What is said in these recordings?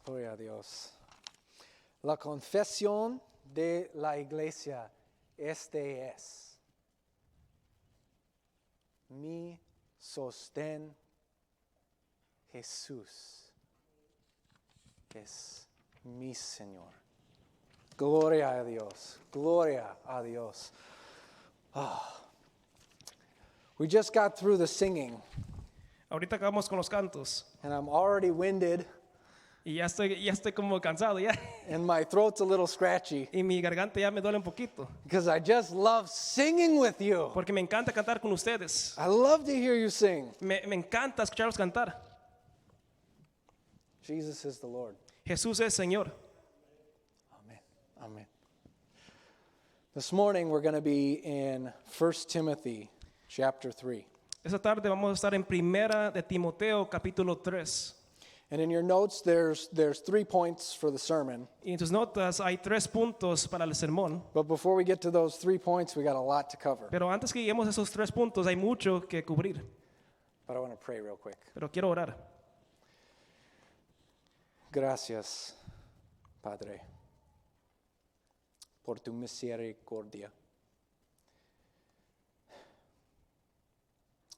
Gloria a Dios. La confesión de la iglesia, este es: mi sostén Jesús es mi Señor. Gloria a Dios, gloria a Dios. We just got through the singing, Ahorita acabamos con los cantos and I'm already winded, y ya estoy como cansado ya. and my throat's a little scratchy, Y mi garganta ya me duele un poquito. because I just love singing with you. Porque me encanta cantar con ustedes. I love to hear you sing. Me encanta escucharlos cantar. Jesus is the Lord. Jesús es Señor. Amen. Amen. This morning we're going to be in 1 Timothy chapter 3. Esta tarde vamos a estar en Primera de Timoteo capítulo 3. And in your notes there's 3 points for the sermon. Y en tus notas hay 3 puntos para el sermón. But before we get to those 3 points, we got a lot to cover. Pero antes que lleguemos a esos 3 puntos hay mucho que cubrir. But I want to pray real quick. Pero quiero orar. Gracias, Padre, por tu misericordia.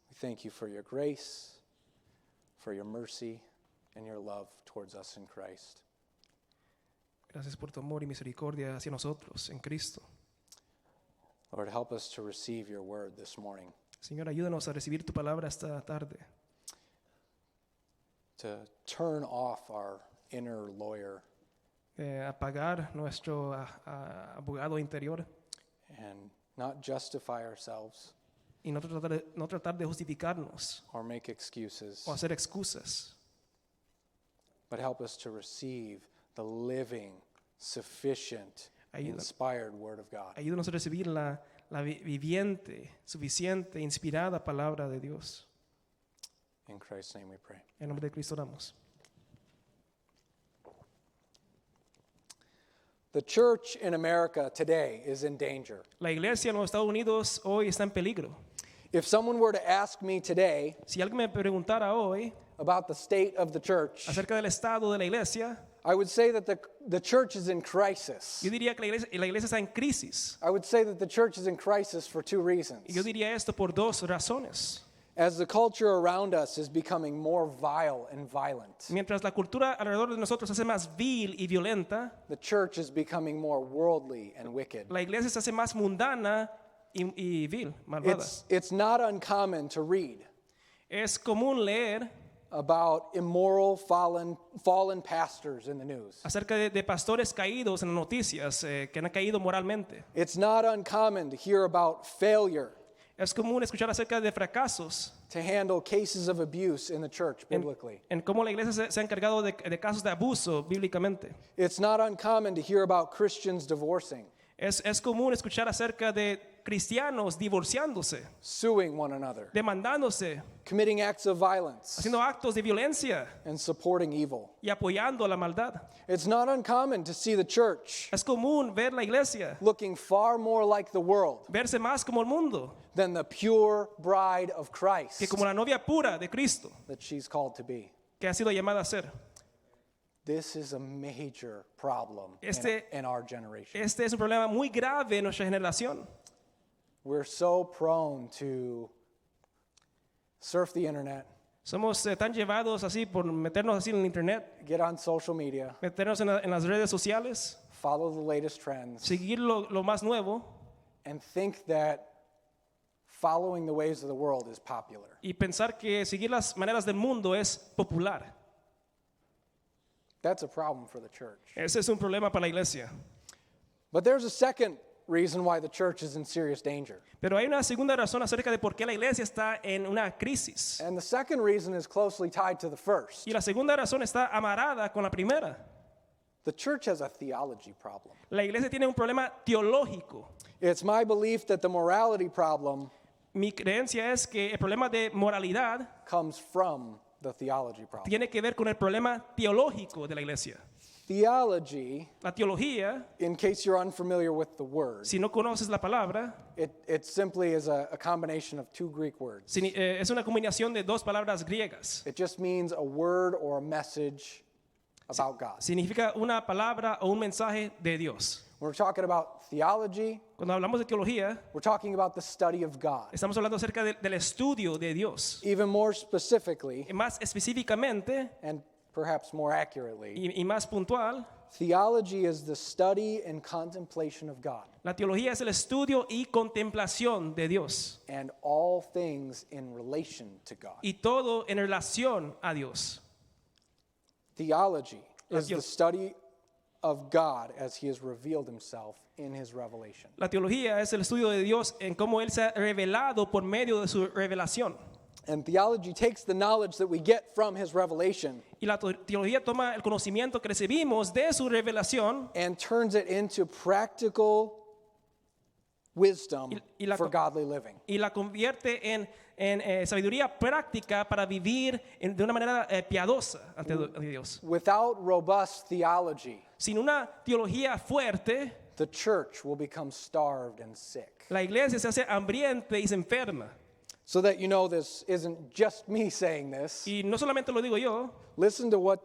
We thank you for your grace, for your mercy, and your love towards us in Christ. Gracias por tu amor y misericordia hacia nosotros en Cristo. Lord, help us to receive your word this morning, Señor, ayúdanos a recibir tu palabra esta tarde. to turn off our inner lawyer Apagar nuestro abogado interior and not justify ourselves y no tratar de justificarnos or make excuses, o hacer excusas, but help us to receive the living, sufficient, inspired word of God. ayúdanos a recibir la viviente, suficiente, inspirada palabra de Dios. In Christ's name we pray. En nombre de Cristo oramos. The church in America today is in danger. La iglesia en los Estados Unidos hoy está en peligro. If someone were to ask me today Si alguien me preguntara hoy about the state of the church, acerca del estado de la iglesia, I would say that the church is in crisis. yo diría que la iglesia está en crisis. I would say that the church is in crisis for 2 reasons. Y yo diría esto por 2 razones. As the culture around us is becoming more vile and violent, Mientras la cultura alrededor de nosotros se hace más vil y violenta, the church is becoming more worldly and wicked. la iglesia se hace más mundana y vil, malvada. It's not uncommon to read Es común leer about immoral, fallen pastors in the news. acerca de pastores caídos en las noticias que han caído moralmente. It's not uncommon to hear about failure Es común escuchar acerca de fracasos to handle cases of abuse in the church biblically. en cómo la iglesia se ha encargado de casos de abuso bíblicamente. It's not uncommon to hear about Christians divorcing, Es común escuchar acerca de cristianos divorciándose, suing one another, demandándose, committing acts of violence, haciendo actos de violencia and supporting evil. y apoyando a la maldad. It's not uncommon to see the church Es común ver la iglesia looking far more like the world verse más como el mundo than the pure bride of Christ que como la novia pura de Cristo that she's called to be. que ha sido llamada a ser. This is a major problem in our generation. Este es un problema muy grave en nuestra generación. We're so prone to surf the internet, Somos tan llevados así por meternos así en el internet, get on social media, meternos en las redes sociales, follow the latest trends, seguir lo más nuevo and think that following the ways of the world is popular. y pensar que seguir las maneras del mundo es popular. That's a problem for the church. Ese es un problema para la iglesia. But there's a second reason why the church is in serious danger. Pero hay una segunda razón acerca de por qué la iglesia está en una crisis. And the second reason is closely tied to the first. Y la segunda razón está amarrada con la primera. The church has a theology problem. La iglesia tiene un problema teológico. It's my belief that the morality problem Mi creencia es que el problema de moralidad comes from the theology problem. tiene que ver con el problema teológico de la iglesia. Theology, La teología, in case you're unfamiliar with the word, si no conoces la palabra, it simply is a combination of 2 Greek words. es una combinación de 2 palabras griegas. It just means a word or a message about God. Significa una palabra o un mensaje de Dios. When we're talking about theology, Cuando hablamos de teología, we're talking about the study of God. estamos hablando acerca del estudio de Dios. Even more specifically, Y más específicamente and perhaps more accurately, y más puntual, theology is the study and contemplation of God la teología es el estudio y contemplación de Dios. and all things in relation to God. Y todo en relación a Dios. Theology La is the study of God as he has revealed himself in his revelation. La teología es el estudio de Dios en cómo Él se ha revelado por medio de su revelación. And theology takes the knowledge that we get from his revelation Y la teología toma el conocimiento que recibimos de su revelación and turns it into practical wisdom Y la- for godly living. y la convierte en sabiduría práctica para vivir de una manera piadosa ante Dios. Without robust theology, Sin una teología fuerte, the church will become starved and sick. la iglesia se hace hambriente y se enferma. So that you know this isn't just me saying this, Y no solamente lo digo yo, listen to what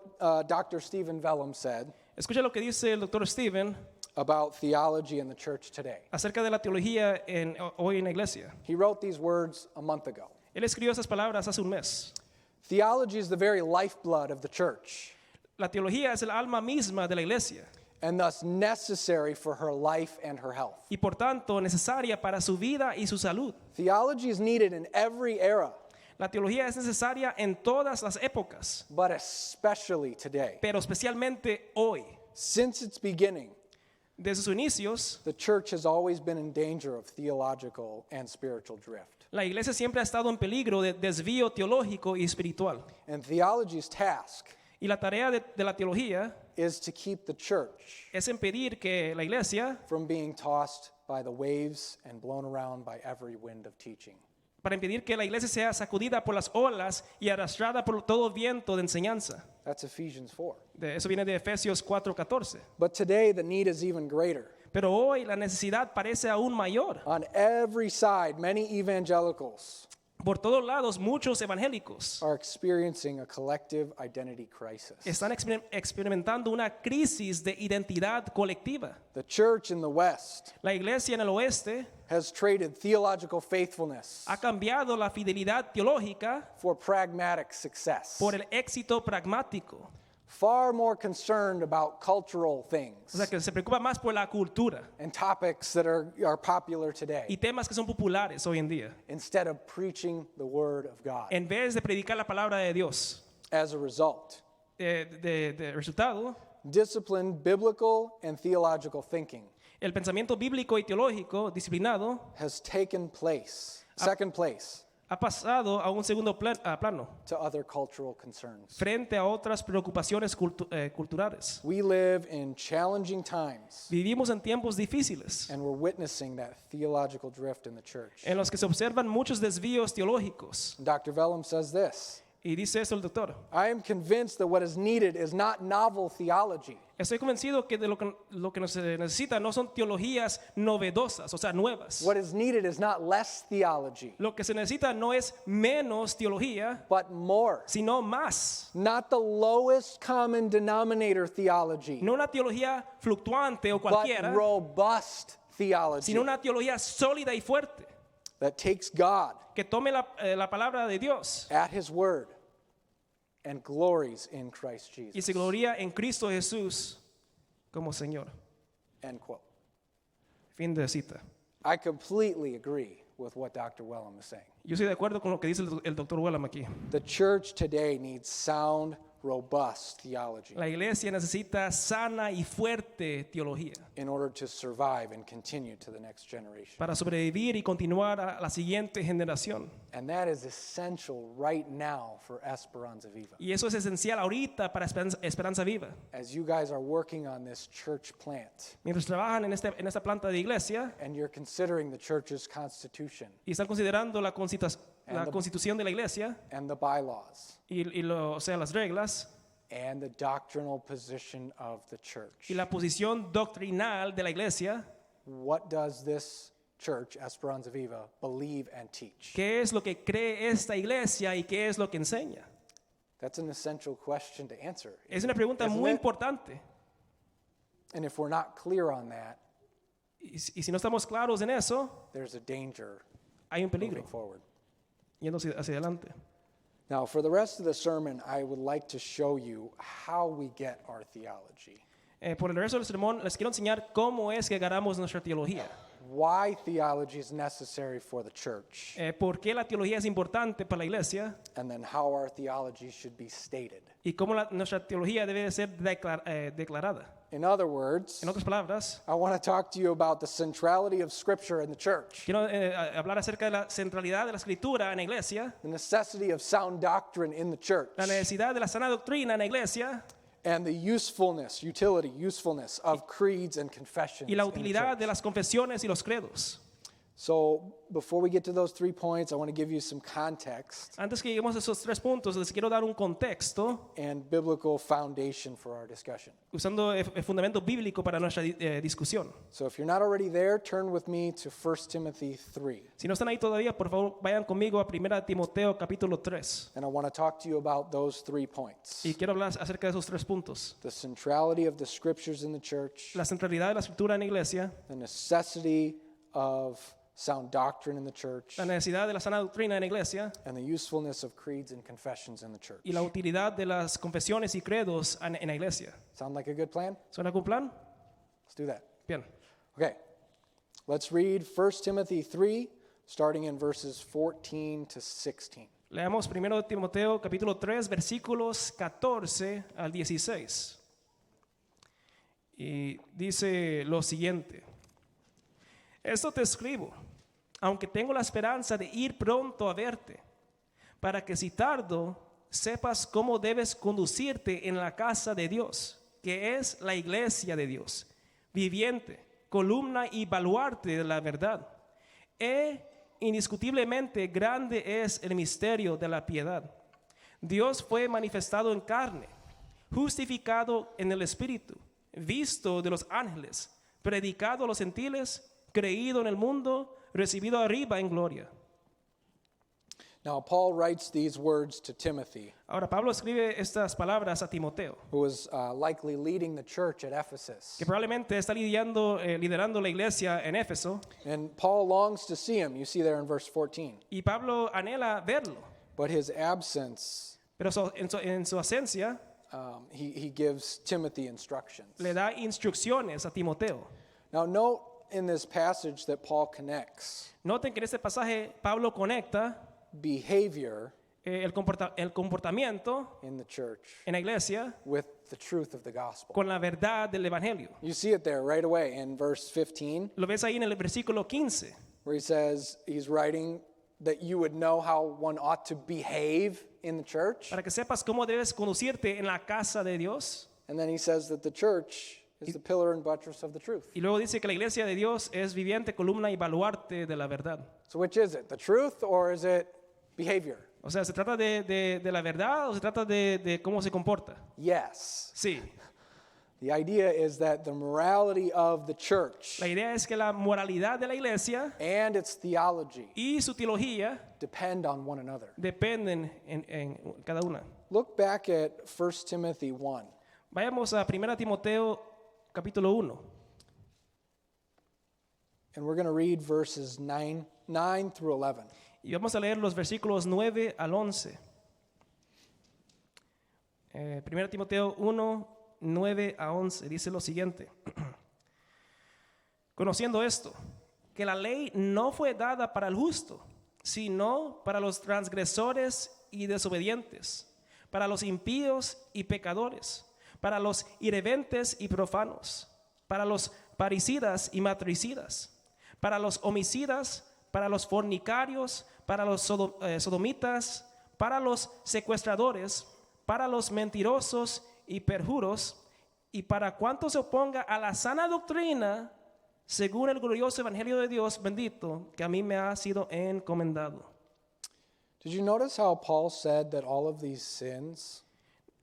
Dr. Stephen Vellum said escucha lo que dice el doctor Stephen about theology in the church today. acerca de la teología hoy en la iglesia. He wrote these words a month ago. Él escribió esas palabras hace un mes. Theology is the very lifeblood of the church, La teología es el alma misma de la iglesia and thus necessary for her life and her health. y por tanto necesaria para su vida y su salud. Theology is needed in every era, La teología es necesaria en todas las épocas, but especially today. pero especialmente hoy. Since its beginning, Desde sus inicios, the church has always been in danger of theological and spiritual drift. la iglesia siempre ha estado en peligro de desvío teológico y espiritual. And theology's task Y la tarea de la teología is to keep the church es impedir que la iglesia, from being tossed by the waves and blown around by every wind of teaching. para impedir que la iglesia sea sacudida por las olas y arrastrada por todo viento de enseñanza. That's Ephesians 4. Eso viene de Efesios 4:14. But today the need is even greater. Pero hoy la necesidad parece aún mayor. On every side, many evangelicals Por todos lados, muchos evangélicos are experiencing a collective identity crisis. están experimentando una crisis de identidad colectiva. The church in the West La iglesia en el oeste has traded theological faithfulness ha cambiado la fidelidad teológica for pragmatic success. por el éxito pragmático. Far more concerned about cultural O things sea, que se preocupa más por la cultura and topics that are popular today y temas que son populares hoy en día, instead of preaching the word of God. en vez de predicar la palabra de Dios. As a result, De resultado, disciplined biblical and theological thinking el pensamiento bíblico y teológico disciplinado has taken place, second place, ha pasado a un segundo plano to other cultural concerns. frente a otras preocupaciones culturales. We live in challenging times, Vivimos en tiempos difíciles and we're witnessing that theological drift in the church. en los que se observan muchos desvíos teológicos. Dr. Vellum says this: Y dice eso el doctor: I am convinced that what is needed is not novel theology, estoy convencido que de lo que se necesita no son teologías novedosas, o sea, nuevas. what is needed is not less theology, Lo que se necesita no es menos teología, but more. sino más. Not the lowest common denominator theology, No una teología fluctuante o but cualquiera, robust theology sino una teología sólida y fuerte that takes God que tome la palabra de Dios at his word and glories in Christ y Jesus. se gloria en Cristo Jesús como Señor. End quote. Fin de cita. I completely agree with what Dr. Wellum is saying. Yo estoy de acuerdo con lo que dice el doctor Wellham aquí. The church today needs sound, robust theology La iglesia necesita sana y fuerte teología in order to survive and continue to the next generation. para sobrevivir y continuar a la siguiente generación. And that is essential right now for Esperanza Viva. Y eso es esencial ahorita para Esperanza Viva. As you guys are working on this church plant Mientras trabajan en esta planta de iglesia and you're considering the church's constitution y están considerando la And the- constitución de la iglesia and the bylaws o sea, las reglas and the doctrinal position of the church, y la posición doctrinal de la iglesia, what does this church, Esperanza Viva, believe and teach? ¿qué es lo que cree esta iglesia y qué es lo que enseña? That's an essential question to answer. Es una pregunta Isn't muy it? importante. And if we're not clear on that, Y si no estamos claros en eso, there's a danger hay un moving peligro forward. yendo hacia adelante. Now, for the rest of the sermon, I would like to show you how we get our theology. Por el resto del sermón les quiero enseñar cómo es que agarramos nuestra teología. Why theology is necessary for the church, Por qué la teología es importante para la iglesia and then how our theology should be stated. y cómo nuestra teología debe de ser declarada. In other words, En otras palabras, I want to talk to you about the centrality of Scripture in the church, quiero hablar acerca de la centralidad de la escritura en la iglesia, the necessity of sound doctrine in the church, la necesidad de la sana doctrina en la iglesia and the usefulness of creeds and confessions y la in the utilidad church. de las confesiones y los credos. So before we get to those 3 points, I want to give you some context Antes que lleguemos a esos 3 puntos, les quiero dar un contexto and biblical foundation for our discussion. usando el fundamento bíblico para nuestra discusión. So if you're not already there, turn with me to 1 Timothy 3. Si no están ahí todavía, por favor, vayan conmigo a 1 Timoteo capítulo 3. And I want to talk to you about those 3 points. Y quiero hablar acerca de esos 3 puntos. The centrality of the scriptures in the church, La centralidad de la escritura en la iglesia, the necessity of sound doctrine in the church, la necesidad de la sana doctrina en la iglesia and the usefulness of creeds and confessions in the church. y la utilidad de las confesiones y credos en la iglesia. Sound like a good plan? ¿Suena algún plan? Let's do that. Bien. Okay. Let's read 1 Timothy 3, starting in verses 14 to 16. Leamos 1 Timoteo capítulo 3 versículos 14 al 16. Y dice lo siguiente: Esto te escribo, aunque tengo la esperanza de ir pronto a verte, para que si tardo sepas cómo debes conducirte en la casa de Dios, que es la iglesia de Dios, viviente, columna y baluarte de la verdad. Indiscutiblemente grande es el misterio de la piedad. Dios fue manifestado en carne, justificado en el Espíritu, visto de los ángeles, predicado a los gentiles, creído en el mundo, recibido arriba en gloria. Now, Paul writes these words to Timothy, Ahora Pablo escribe estas palabras a Timoteo, who was likely leading the church at Ephesus. que probablemente está liderando la iglesia en Éfeso, And Paul longs to see him. You see there in verse 14. y Pablo anhela verlo, But his absence, pero en su ausencia he gives Timothy instructions. le da instrucciones a Timoteo. Now, note in this passage that Paul connects Noten que en este pasaje Pablo conecta behavior el comportamiento in the church en la iglesia with the truth of the gospel. con la verdad del evangelio. You see it there right away in verse 15, Lo ves ahí en el versículo 15, where he says he's writing that you would know how one ought to behave in the church. para que sepas cómo debes conducirte en la casa de Dios. And then he says that the church is the pillar and buttress of the truth. Y luego dice que la iglesia de Dios es viviente, columna y baluarte de la verdad. So which is it, the truth or is it behavior? O sea, ¿se trata de la verdad o se trata de cómo se comporta? Yes. Sí. The idea is that the morality of the church La idea es que la moralidad de la iglesia and its theology y su teología depend on one another. dependen en cada una. Look back at 1 Timothy 1. Vayamos a 1 Timoteo capítulo 1. And we're going to read verses 9 through 11. Y vamos a leer los versículos 9 al 11. 1 Timoteo 1, 9 a 11 dice lo siguiente. Conociendo esto, que la ley no fue dada para el justo, sino para los transgresores y desobedientes, para los impíos y pecadores, para los irreverentes y profanos, para los parricidas y matricidas, para los homicidas, para los fornicarios, para los sodomitas, para los secuestradores, para los mentirosos y perjuros, y para cuanto se oponga a la sana doctrina, según el glorioso evangelio de Dios bendito, que a mí me ha sido encomendado. Did you notice how Paul said that all of these sins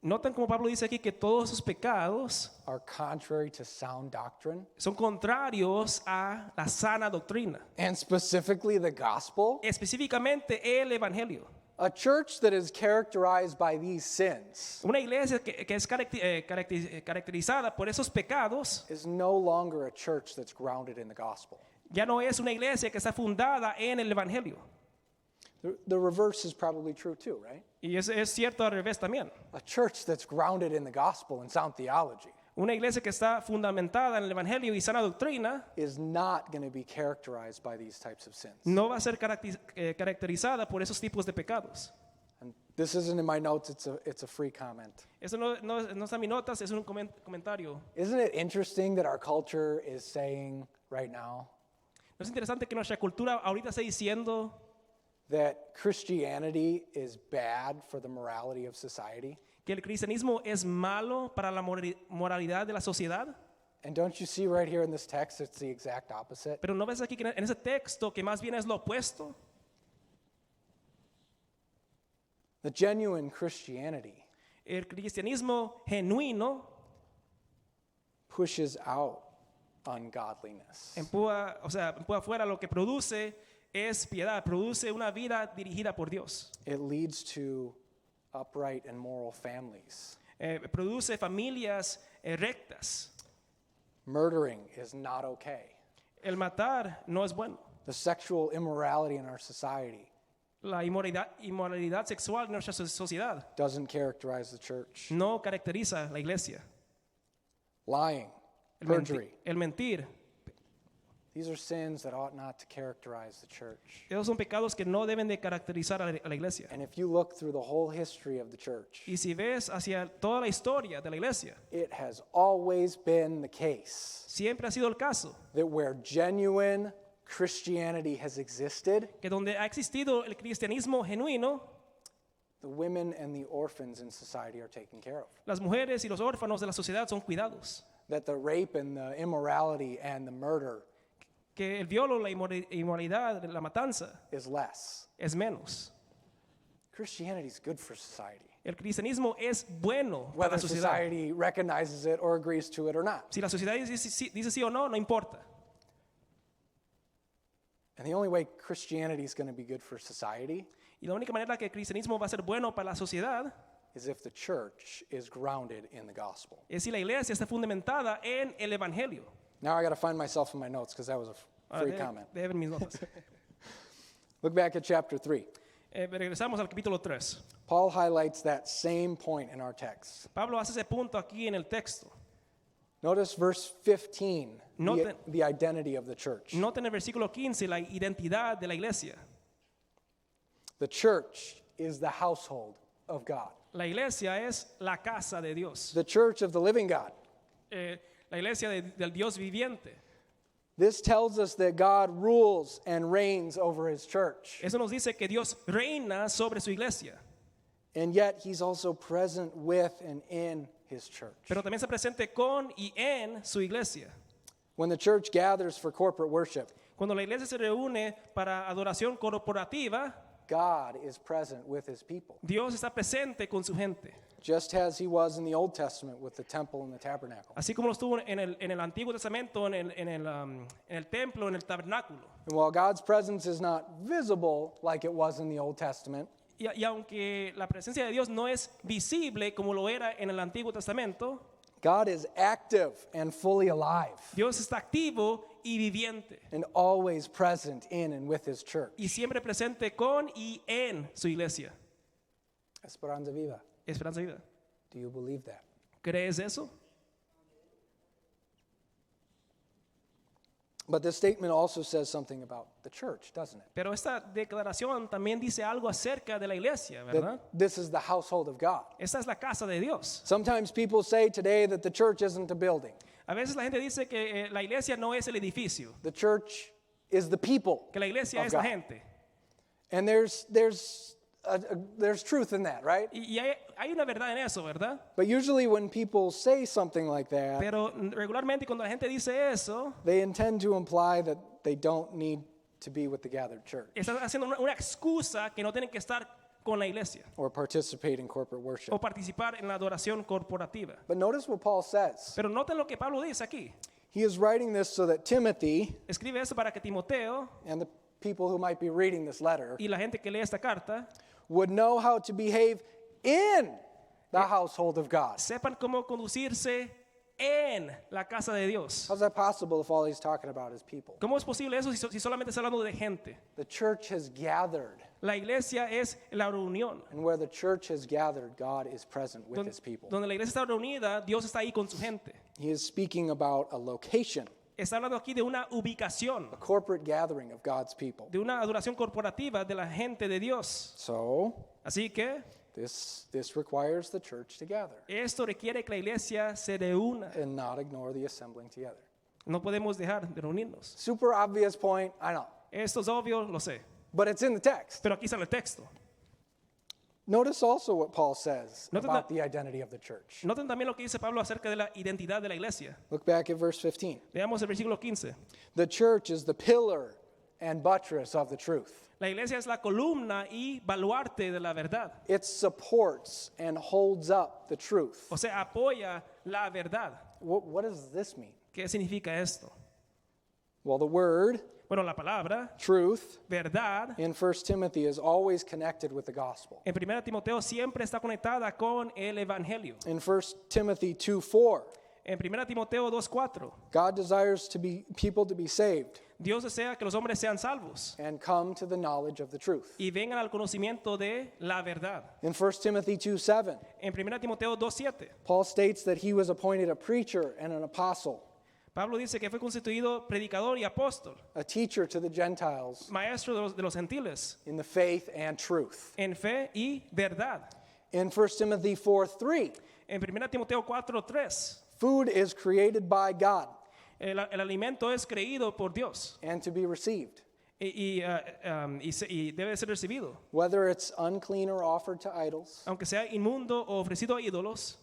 Notan como Pablo dice aquí que todos sus pecados are contrary to sound doctrine son contrarios a la sana doctrina, and specifically the gospel? específicamente el evangelio. A church that is characterized by these sins Una iglesia que es caracterizada por esos pecados is no longer a church that's grounded in the gospel. ya no es una iglesia que está fundada en el Evangelio. The reverse is probably true too, right? Y es cierto al revés también. A church that's grounded in the gospel and sound theology Una iglesia que está fundamentada en el Evangelio y sana doctrina is not going to be characterized by these types of sins. no va a ser caracterizada por esos tipos de pecados. And this isn't in my notes, it's a free comment. Eso no está en mis notas, es un comentario. Isn't it interesting that our culture is saying right now ¿No es interesante que nuestra cultura ahorita está diciendo that Christianity is bad for the morality of society? que el cristianismo es malo para la moralidad de la sociedad? And don't you see right here in this text, it's the exact opposite? Pero ¿no ves aquí que en ese texto que más bien es lo opuesto? The genuine Christianity El cristianismo genuino pushes out ungodliness. empuja afuera lo que produce es piedad, produce una vida dirigida por Dios. It leads to upright and moral families. Produce familias rectas. Murdering is not okay. El matar no es bueno. The sexual immorality in our society La inmoralidad sexual en nuestra sociedad doesn't characterize the church. no caracteriza la iglesia. Lying, perjury, El mentir, these are sins that ought not to characterize the church. esos son pecados que no deben de caracterizar a la iglesia. And if you look through the whole history of the church, Y si ves hacia toda la historia de la iglesia, it has always been the case siempre ha sido el caso that where genuine Christianity has existed, que donde ha existido el cristianismo genuino, the women and the orphans in society are taken care of. las mujeres y los órfanos de la sociedad son cuidados. That the rape and the immorality and the murder Que el violo, la inmoralidad, la matanza is less. es menos. Christianity is good for society, El cristianismo es bueno para whether la sociedad. society recognizes it or agrees to it or not. Si la sociedad dice sí o no, no importa. And the only way Christianity is going to be good for society Y la única manera que el cristianismo va a ser bueno para la sociedad is if the church is grounded in the gospel. es si la iglesia está fundamentada en el evangelio. Now I got to find myself in my notes because that was a Ahora, free comment. debe ver mis notas. Look back at chapter 3. Regresamos al capítulo 3. Paul highlights that same point in our text. Pablo hace ese punto aquí en el texto. Notice verse 15, Noten- the identity of the church. Nota en el versículo 15 la identidad de la iglesia. The church is the household of God, La iglesia es la casa de Dios. the church of the living God. La iglesia del Dios viviente. This tells us that God rules and reigns over his church. Eso nos dice que Dios reina sobre su iglesia. And yet he's also present with and in his church. Pero también está presente con y en su iglesia. When the church gathers for corporate worship, Cuando la iglesia se reúne para adoración corporativa, God is present with his people, Dios está presente con su gente. just as he was in the Old Testament with the temple and the tabernacle. Así como lo estuvo en el Antiguo Testamento, en el templo, en el tabernáculo. And while God's presence is not visible like it was in the Old Testament, Y aunque la presencia de Dios no es visible como lo era en el Antiguo Testamento, God is active and fully alive Dios está activo y viviente. and always present in and with his church. Y siempre presente con y en su iglesia. Esperanza Viva, Esperanza y vida. do you believe that? ¿Crees eso? But this statement also says something about the church, doesn't it? Pero esta declaración también dice algo acerca de la iglesia, ¿verdad? That this is the household of God. Esta es la casa de Dios. Sometimes people say today that the church isn't a building. A veces la gente dice que la iglesia no es el edificio, The church is the people. que la iglesia of es la God. gente. And there's truth in that, right? Y hay una verdad en eso, ¿verdad? But usually when people say something like that, Pero regularmente cuando la gente dice eso, they intend to imply that they don't need to be with the gathered church están haciendo una excusa que no tienen que estar con la iglesia or participate in corporate worship. o participar en la adoración corporativa. But notice what Paul says. Pero noten lo que Pablo dice aquí. He is writing this so that Timothy Escribe esto para que Timoteo and the people who might be reading this letter y la gente que lee esta carta would know how to behave in the household of God. sepan cómo conducirse en la casa de Dios. How's that possible if all he's talking about is people? ¿Cómo es posible eso si solamente está hablando de gente? The church has gathered, La iglesia es la reunión. and where the church has gathered, God is present with his people. Donde la iglesia está reunida, Dios está ahí con su gente. He is speaking about a location, Está hablando aquí de una ubicación, a corporate gathering of God's people. de una adoración corporativa de la gente de Dios. So, Así que this requires the church to gather esto requiere que la iglesia se reúna. and not ignore the assembling together. No podemos dejar de reunirnos. Super obvious point, I know, Esto es obvio, lo sé. but it's in the text. Pero aquí está el texto. Notice also what Paul says Noten about that- the identity of the church. Noten también lo que dice Pablo acerca de la identidad de la iglesia. Look back at verse 15. Veamos el versículo 15. The church is the pillar and buttress of the truth. La iglesia es la columna y baluarte de la verdad. It supports and holds up the truth. O sea, apoya la verdad. What does this mean? ¿Qué significa esto? Well, the word, Bueno, la palabra, truth, verdad, in 1 Timothy is always connected with the gospel. en 1 Timoteo siempre está conectada con el evangelio. In 1 Timothy 2:4, En 1 Timoteo 2:4, God desires people to be saved Dios desea que los hombres sean salvos and come to the knowledge of the truth. y vengan al conocimiento de la verdad. In 1 Timothy 2:7, En 1 Timoteo 2:7, Paul states that he was appointed a preacher and an apostle, Pablo dice que fue constituido predicador y apóstol, a teacher to the Gentiles maestro de los gentiles, in the faith and truth. en fe y verdad. In 1 Timothy 4:3, En 1 Timoteo 4:3, food is created by God el alimento es creído por Dios and to be received, y debe ser recibido, whether it's unclean or offered to idols, aunque sea inmundo o ofrecido a ídolos,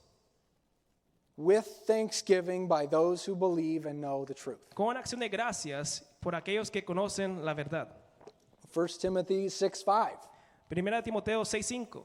with thanksgiving by those who believe and know the truth. con acción de gracias por aquellos que conocen la verdad. 1 Timothy 6:5, 1 Timoteo 6:5,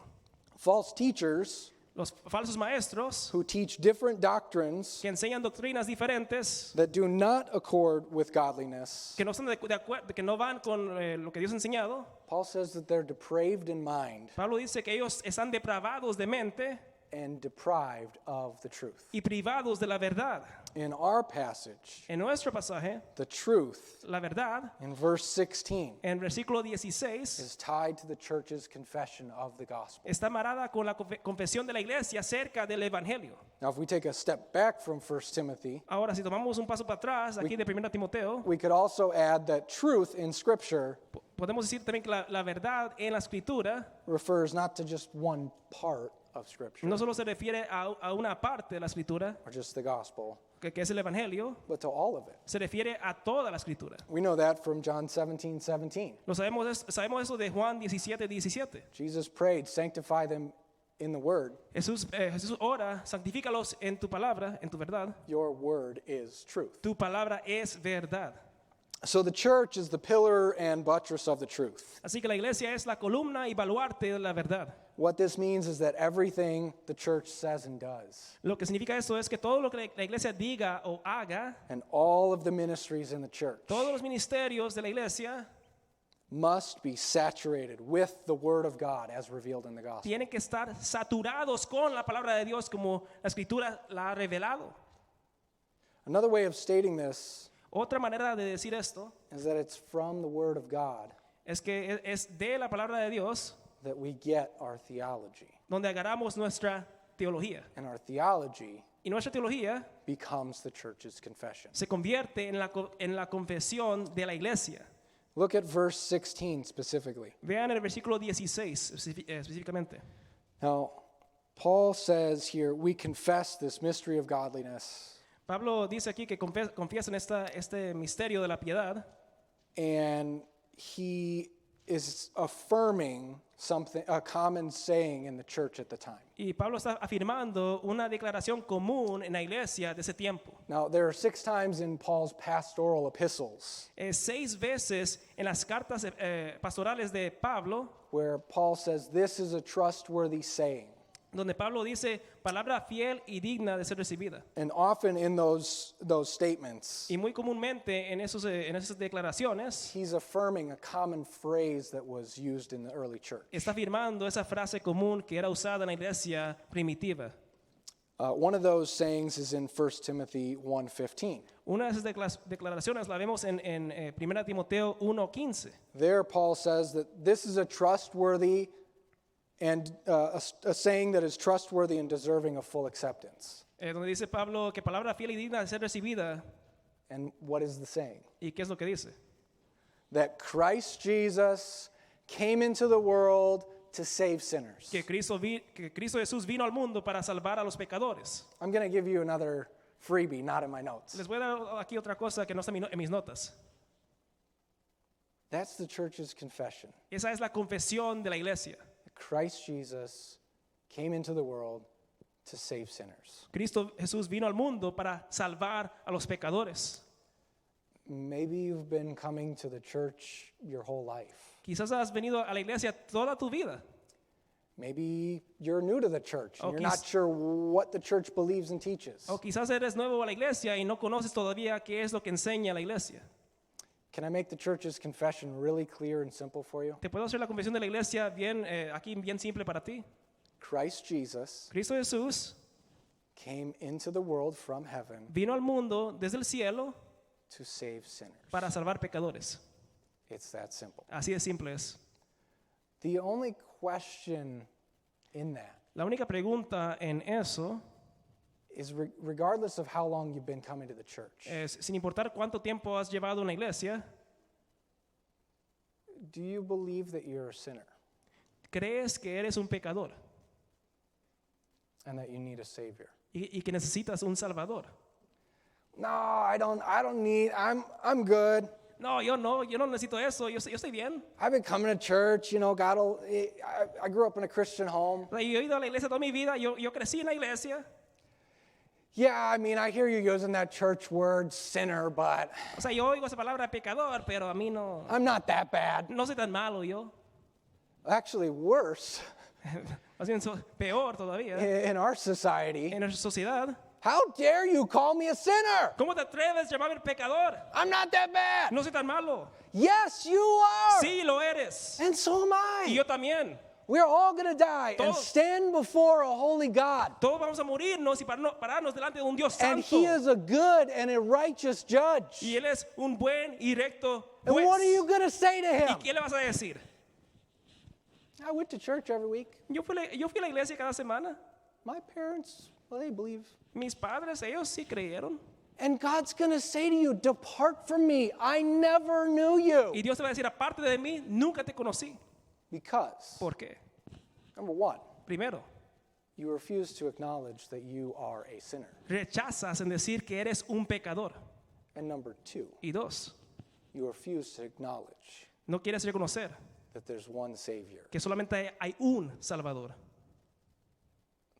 false teachers los falsos maestros who teach different doctrines que enseñan doctrinas diferentes, that do not accord with godliness. que no están de acuerdo, que no van con lo que Dios ha enseñado. Paul says that they're depraved in mind Pablo dice que ellos están depravados de mente and deprived of the truth. y privados de la verdad. In our passage, En nuestro pasaje, the truth la verdad, in verse 16 en versículo 16, is tied to the church's confession of the gospel. está amarrada con la confesión de la iglesia acerca del evangelio. Now, if we take a step back from 1 Timothy, Ahora, si tomamos un paso para atrás aquí de 1 Timoteo, we could also add that truth in Scripture podemos decir también que la verdad en la escritura refers not to just one part of Scripture no solo se refiere a una parte de la escritura, or just the gospel, que es el evangelio, but to all of it. se refiere a toda la escritura. We know that from John 17:17. Lo sabemos eso de Juan 17:17. Jesus prayed, sanctify them in the word. Jesús ora, santifícalos en tu palabra, en tu verdad. Your word is truth. Tu palabra es verdad. So the church is the pillar and buttress of the truth. Así que la iglesia es la columna y baluarte de la verdad. What this means is that everything the church says and does, Lo que significa esto es que todo lo que la iglesia diga o haga, and all of the ministries in the church, todos los ministerios de la iglesia must be saturated with the word of God as revealed in the gospel. tienen que estar saturados con la palabra de Dios como la escritura la ha revelado. Another way of stating this Otra manera de decir esto is that it's from the word of God es que es de la palabra de Dios that we get our theology. donde agarramos nuestra teología. And our theology Y nuestra teología becomes the church's confession. se convierte en la confesión de la iglesia. Look at verse 16 specifically. Vean el versículo 16 específicamente. Now, Paul says here, we confess this mystery of godliness, Pablo dice aquí que confiesan este misterio de la piedad and he is affirming something, a common saying in the church at the time. y Pablo está afirmando una declaración común en la iglesia de ese tiempo. Now, there are 6 times in Paul's pastoral epistles 6 veces en las cartas pastorales de Pablo where Paul says, this is a trustworthy saying. donde Pablo dice palabra fiel y digna de ser recibida. And often in those statements, Y muy comúnmente en esas declaraciones he's affirming a common phrase that was used in the early church. está afirmando esa frase común que era usada en la iglesia primitiva. One of those sayings is in 1 Timothy 1:15. Una de esas declaraciones la vemos en 1 Timoteo 1:15. There, Paul says that this is a trustworthy and a saying that is trustworthy and deserving of full acceptance. Donde dice Pablo que palabra fiel y digna de ser recibida. And what is the saying? ¿Y qué es lo que dice? That Christ Jesus came into the world to save sinners. Que Cristo Jesús vino al mundo para salvar a los pecadores. I'm going to give you another freebie, not in my notes. Les voy a dar aquí otra cosa que no está en mis notas. That's the church's confession. Esa es la confesión de la iglesia. Christ Jesus came into the world to save sinners. Cristo Jesús vino al mundo para salvar a los pecadores. Maybe you've been coming to the church your whole life. Quizás has venido a la iglesia toda tu vida. Maybe you're new to the church and O you're not sure what the church believes and teaches. O quizás eres nuevo a la iglesia y no conoces todavía qué es lo que enseña la iglesia. Can I make the church's confession really clear and simple for you? ¿Te puedo hacer la confesión de la iglesia aquí bien simple para ti? Christ Jesus Cristo Jesús came into the world from heaven vino al mundo desde el cielo to save sinners. para salvar pecadores. It's that simple. Así de simple es. The only question in that La única pregunta en eso is regardless of how long you've been coming to the church, es, sin importar cuánto tiempo has llevado en la iglesia, do you believe that you're a sinner ¿crees que eres un pecador and that you need a savior? y que necesitas un salvador? No, I don't need, I'm good. No, yo no necesito eso, yo estoy bien. I've been coming to church, I grew up in a Christian home. Yo he ido a la iglesia toda mi vida, yo crecí en la iglesia. Yeah, I mean, I hear you using that church word, sinner, but O sea, yo oigo esa palabra pecador, pero a mí no I'm not that bad. soy tan malo yo. Actually, worse, Más bien peor todavía. in our society. En nuestra sociedad, How dare you call me a sinner? ¿cómo te atreves a llamarme pecador? I'm not that bad. No soy tan malo. Yes, you are. Sí, lo eres. And so am Y I. yo también. We're all going to die and Todos. stand before a holy God. Todos vamos a morirnos y pararnos delante de un Dios And santo. he is a good and a righteous judge. Y Él es un buen y recto And juez. what are you going to say to ¿Y him? qué le vas a decir? I went to church every week. Yo fui a la iglesia cada semana. My parents, well, they believe. Mis padres, ellos sí creyeron. And God's going to say to you, depart from me. I never knew you. Y Dios te va a decir, aparte de mí, nunca te conocí. Because, ¿Por qué? number one, Primero, you refuse to acknowledge that you are a sinner. rechazas en decir que eres un pecador. And number two, Y dos, you refuse to acknowledge no quieres reconocer that there's one Savior. que solamente hay un Salvador.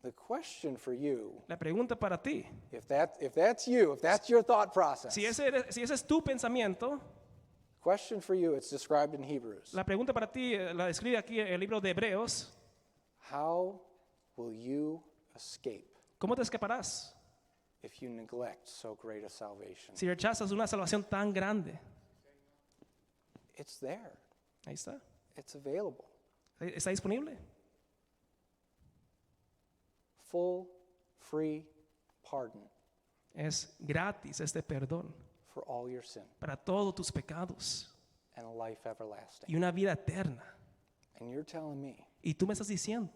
The question for you, La pregunta para ti, if that's you, if that's your thought process, si ese es tu pensamiento, question for you, it's described in Hebrews. la pregunta para ti la describe aquí en el libro de Hebreos. How will you escape ¿Cómo te escaparás if you neglect so great a salvation? si rechazas una salvación tan grande? It's there. Ahí está. It's available. Está disponible. Full, free pardon Es gratis este perdón for all your sin para todos tus pecados and a life everlasting. y una vida eterna. And you're telling me Y tú me estás diciendo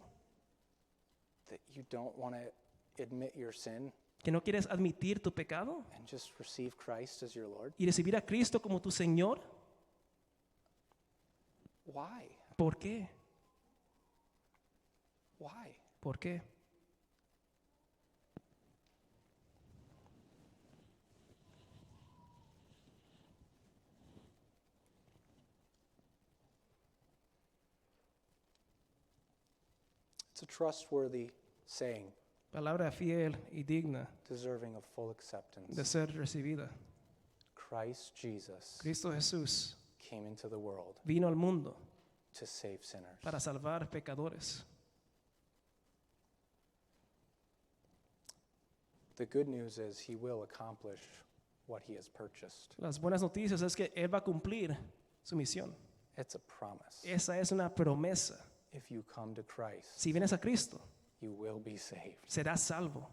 that you don't want to admit your sin que no quieres admitir tu pecado and just receive Christ as your Lord? y recibir a Cristo como tu Señor. Why? ¿Por qué? Why? ¿Por qué? It's a trustworthy saying, Palabra fiel y digna deserving of full de acceptance. ser recibida. Christ Jesus Cristo Jesús came into the world vino al mundo to save sinners. para salvar pecadores. The good news is he will accomplish what he has purchased. Las buenas noticias es que Él va a cumplir su misión. It's a promise. Esa es una promesa. If you come to Christ, Si vienes a Cristo, you will be saved. serás salvo.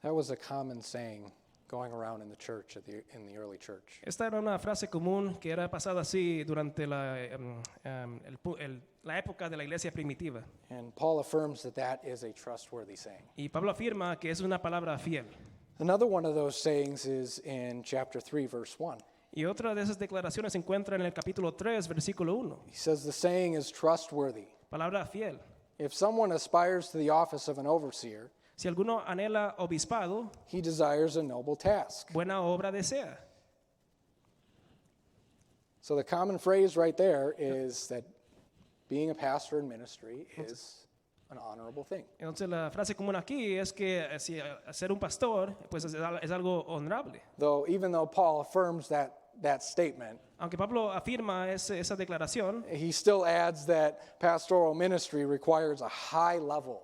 That was a common saying going around in the church in the early church. Esta era una frase común que era pasada así durante la época de la iglesia primitiva. And Paul affirms that that is a trustworthy saying. Y Pablo afirma que es una palabra fiel. Another one of those sayings is in chapter 3, verse 1. Y otra de esas declaraciones se encuentra en el capítulo 3, versículo 1. He says the saying is trustworthy. Palabra fiel. If someone aspires to the office of an overseer, Si alguno anhela obispado, he desires a noble task. buena obra desea. So the common phrase right there is that being a pastor in ministry is an honorable thing. Entonces la frase común aquí es que si ser un pastor pues es algo honorable. Even though Paul affirms that statement, Aunque Pablo afirma esa declaración, he still adds that pastoral ministry requires a high level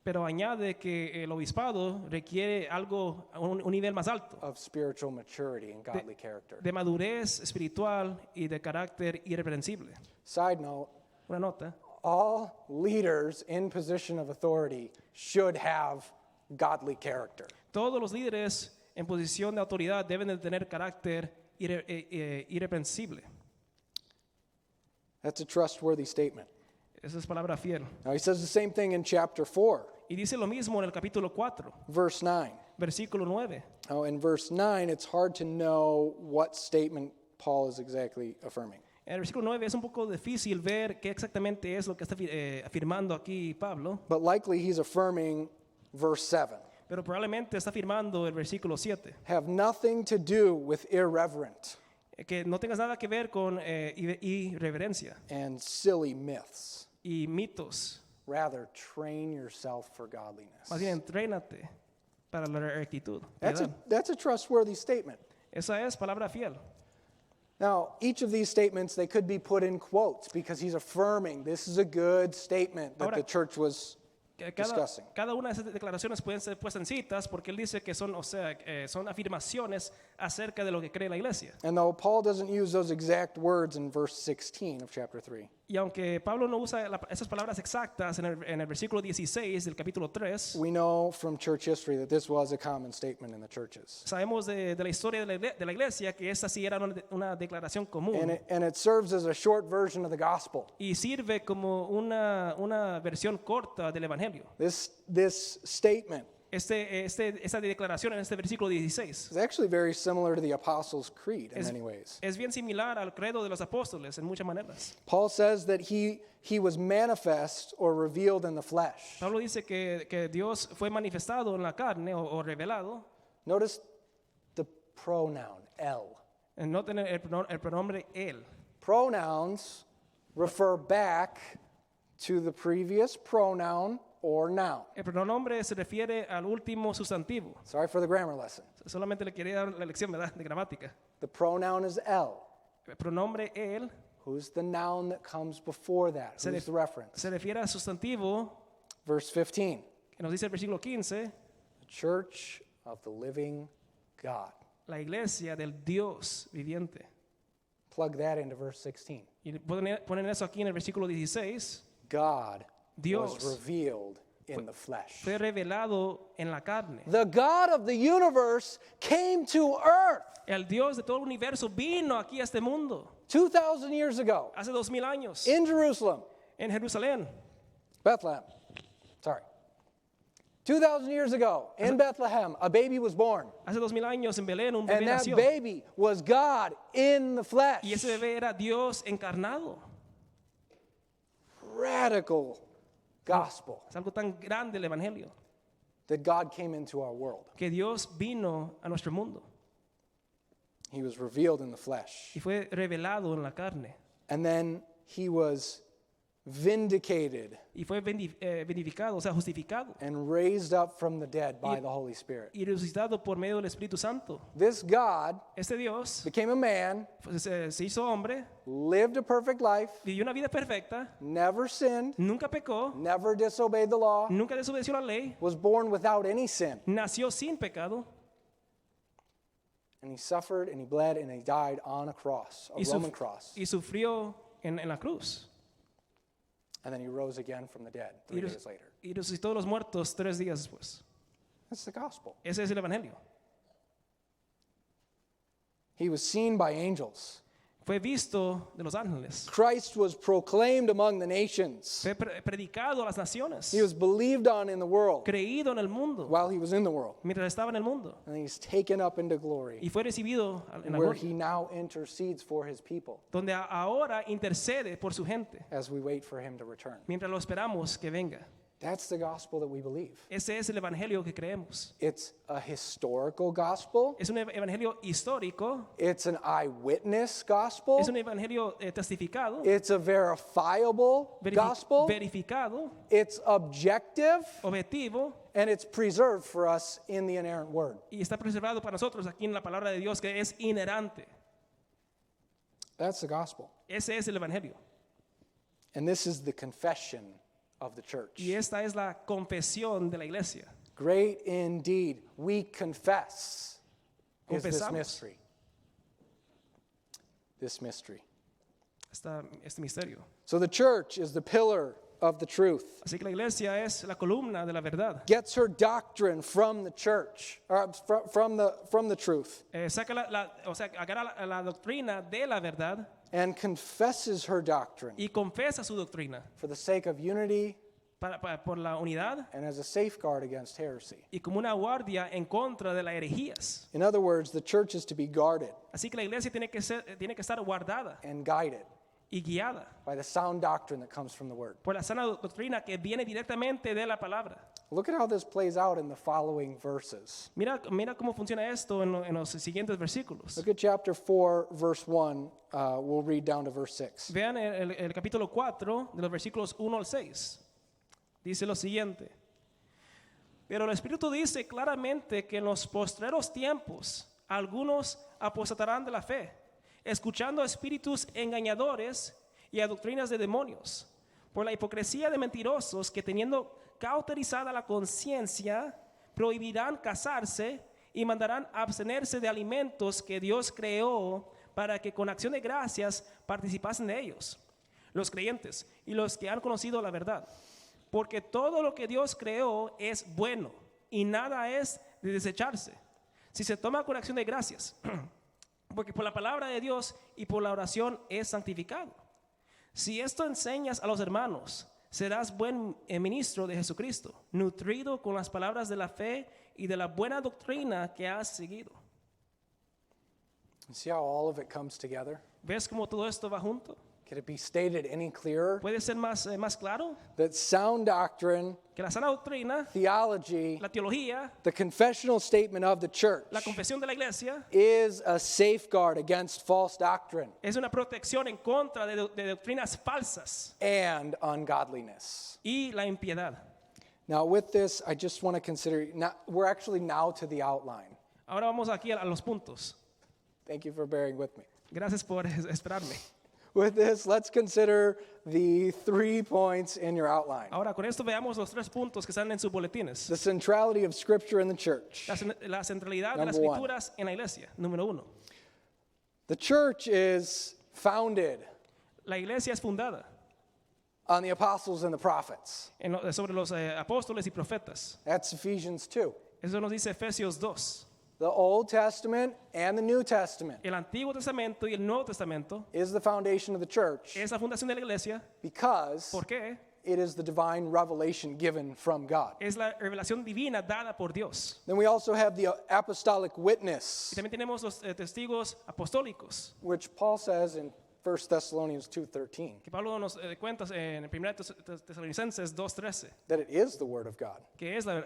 pero añade que el obispado requiere algo, un nivel más alto, of spiritual maturity and godly character. de madurez espiritual y de carácter irreprensible. Side note, Una nota, all leaders in position of authority should have godly character. todos los líderes en posición de autoridad deben de tener carácter irreprensible. That's a trustworthy statement. Esa es palabra fiel. Now he says the same thing in chapter 4, Y dice lo mismo en el capítulo 4, verse 9. versículo 9. Now in verse 9, it's hard to know what statement Paul is exactly affirming. En el versículo 9 es un poco difícil ver qué exactamente es lo que está afirmando aquí Pablo, But likely he's affirming verse 7. pero probablemente está afirmando el versículo 7. Have nothing to do with irreverent Que no tengas nada que ver con irreverencia and silly myths. y mitos. Rather, train yourself for godliness. Más bien, entrénate para la rectitud. That's a trustworthy statement. Esa es palabra fiel. Now, each of these statements, they could be put in quotes because he's affirming this is a good statement that Ahora, the church was discussing. Cada una de esas declaraciones pueden ser puestas en citas porque él dice que son, son afirmaciones acerca de lo que cree la iglesia. And though Paul doesn't use those exact words in verse 16 of chapter 3, Y aunque Pablo no usa esas palabras exactas en el versículo 16 del capítulo 3, we know from church history that this was a common statement in the churches. sabemos de la historia de la iglesia que esta sí era una declaración común And it serves as a short version of the gospel. y sirve como una versión corta del evangelio. This statement Esta declaración en este versículo 16 is actually very similar to the Apostles' Creed in many ways. es bien similar al credo de los apóstoles en muchas maneras. Paul says that he was manifest or revealed in the flesh. Pablo dice que Dios fue manifestado en la carne o revelado. Notice the pronoun, el. Noten el pronombre él. Pronouns refer back to the previous pronoun or noun. El pronombre se refiere al último sustantivo. Sorry for the grammar lesson. Solamente le quería dar la lección, ¿verdad?, de gramática. The pronoun is el. El pronombre él Who's the noun that comes before that? Who's the reference? se refiere al sustantivo Verse 15. que nos dice el versículo 15, The church of the living God. la iglesia del Dios viviente. Plug that into verse 16. Y ponen eso aquí en el versículo 16. God Dios was revealed in the flesh. Fue revelado en la carne. The God of the universe came to earth El Dios de todo el universo vino aquí a este mundo 2,000 years ago hace 2000 años in Jerusalem, en Jerusalén. Bethlehem. Sorry. 2,000 years ago in Bethlehem, a baby was born. Hace 2000 años en Belén un bebé And that nació. baby was God in the flesh. Y ese bebé era Dios encarnado. Radical gospel Es algo tan grande el evangelio that God came into our world. que Dios vino a nuestro mundo He was revealed in the flesh. y fue revelado en la carne. And then he was vindicated, y fue vivificado, o sea, justificado and raised up from the dead by the Holy Spirit. y resucitado por medio del Espíritu Santo. This God Este Dios became a man, se hizo hombre, lived a perfect life, vivió una vida perfecta, never sinned, nunca pecó, never disobeyed the law, nunca desobedeció la ley, was born without any sin. nació sin pecado And he suffered and he bled and he died on a cross, a y, Roman cross. y sufrió en la cruz. And then he rose again from the dead Y 3 days later. y resucitó de los muertos 3 días después. That's the gospel. Ese es el Evangelio. He was seen by angels. Fue visto de los ángeles. Christ was proclaimed among the nations. Fue predicado a las naciones. He was believed on in the world Creído en el mundo while he was in the world. mientras estaba en el mundo. And he's taken up into glory, Y fue recibido en la where gloria, he now intercedes for his people donde ahora intercede por su gente, as we wait for him to return. mientras lo esperamos que venga. That's the gospel that we believe. Ese es el Evangelio que creemos. It's a historical gospel. Es un Evangelio histórico, It's an eyewitness gospel. es un Evangelio testificado, It's a verifiable gospel. verificado, It's objective, objetivo, and it's preserved for us in the inerrant word. y está preservado para nosotros aquí en la palabra de Dios, que es inherente. That's the gospel. Ese es el Evangelio. And this is the confession of the church. Y esta es la confesión de la iglesia. Great indeed. We confess is this Confesamos. mystery. This mystery. Este misterio. So the church is the pillar of the truth. Así que la iglesia es la columna de la verdad. Gets her doctrine from the church, or from the truth, Saca o sea, agarra la doctrina de la verdad and confesses her doctrine y confesa su doctrina for the sake of unity por la unidad and as a safeguard against heresy. y como una guardia en contra de las herejías. In other words, the church is to be guarded Así que la iglesia tiene que estar guardada and guided y guiada by the sound doctrine that comes from the word. por la sana doctrina que viene directamente de la palabra. Look at how this plays out in the following verses. Mira cómo funciona esto en los siguientes versículos. Look at chapter 4, verse 1. We'll read down to verse 6. Vean el capítulo 4 de los versículos 1 al 6. Dice lo siguiente. Pero el Espíritu dice claramente que en los postreros tiempos algunos apostatarán de la fe, escuchando a espíritus engañadores y a doctrinas de demonios, por la hipocresía de mentirosos que teniendo cauterizada la conciencia, prohibirán casarse y mandarán abstenerse de alimentos que Dios creó para que con acción de gracias participasen de ellos, los creyentes y los que han conocido la verdad. Porque todo lo que Dios creó es bueno y nada es de desecharse, si se toma con acción de gracias, porque por la palabra de Dios y por la oración es santificado. Si esto enseñas a los hermanos, serás buen ministro de Jesucristo, nutrido con las palabras de la fe y de la buena doctrina que has seguido. See how all of it comes together? ¿Ves cómo todo esto va junto? Can it be stated any clearer? ¿Puede ser más claro? That sound doctrine, Que la sana doctrina, theology, la teología, the confessional statement of the church la confesión de la iglesia is a safeguard against false doctrine es una protección en contra de doctrinas falsas and ungodliness. y la impiedad. Now, with this, I just want to consider, we're actually now to the outline. Ahora vamos aquí a los puntos. Thank you for bearing with me. Gracias por esperarme. With this, let's consider the 3 points in your outline. Ahora, con esto veamos los 3 puntos que están en sus boletines. The centrality of Scripture in the church. La centralidad de las Number one. escrituras en la iglesia. Número 1. The church is founded La iglesia es fundada on the apostles and the prophets. sobre los apóstoles y profetas. That's Ephesians 2. Eso nos dice Efesios 2. The Old Testament and the New Testament El Antiguo Testamento y el Nuevo Testamento is the foundation of the church es la fundación de la iglesia. because ¿Por qué? it is the divine revelation given from God. Es la revelación divina dada por Dios. Then we also have the apostolic witness, Y también tenemos los testigos apostólicos, which Paul says in 1 Thessalonians 2:13, Que Pablo nos cuenta en 1 Tesalonicenses 2:13, that it is the Word of God. que es la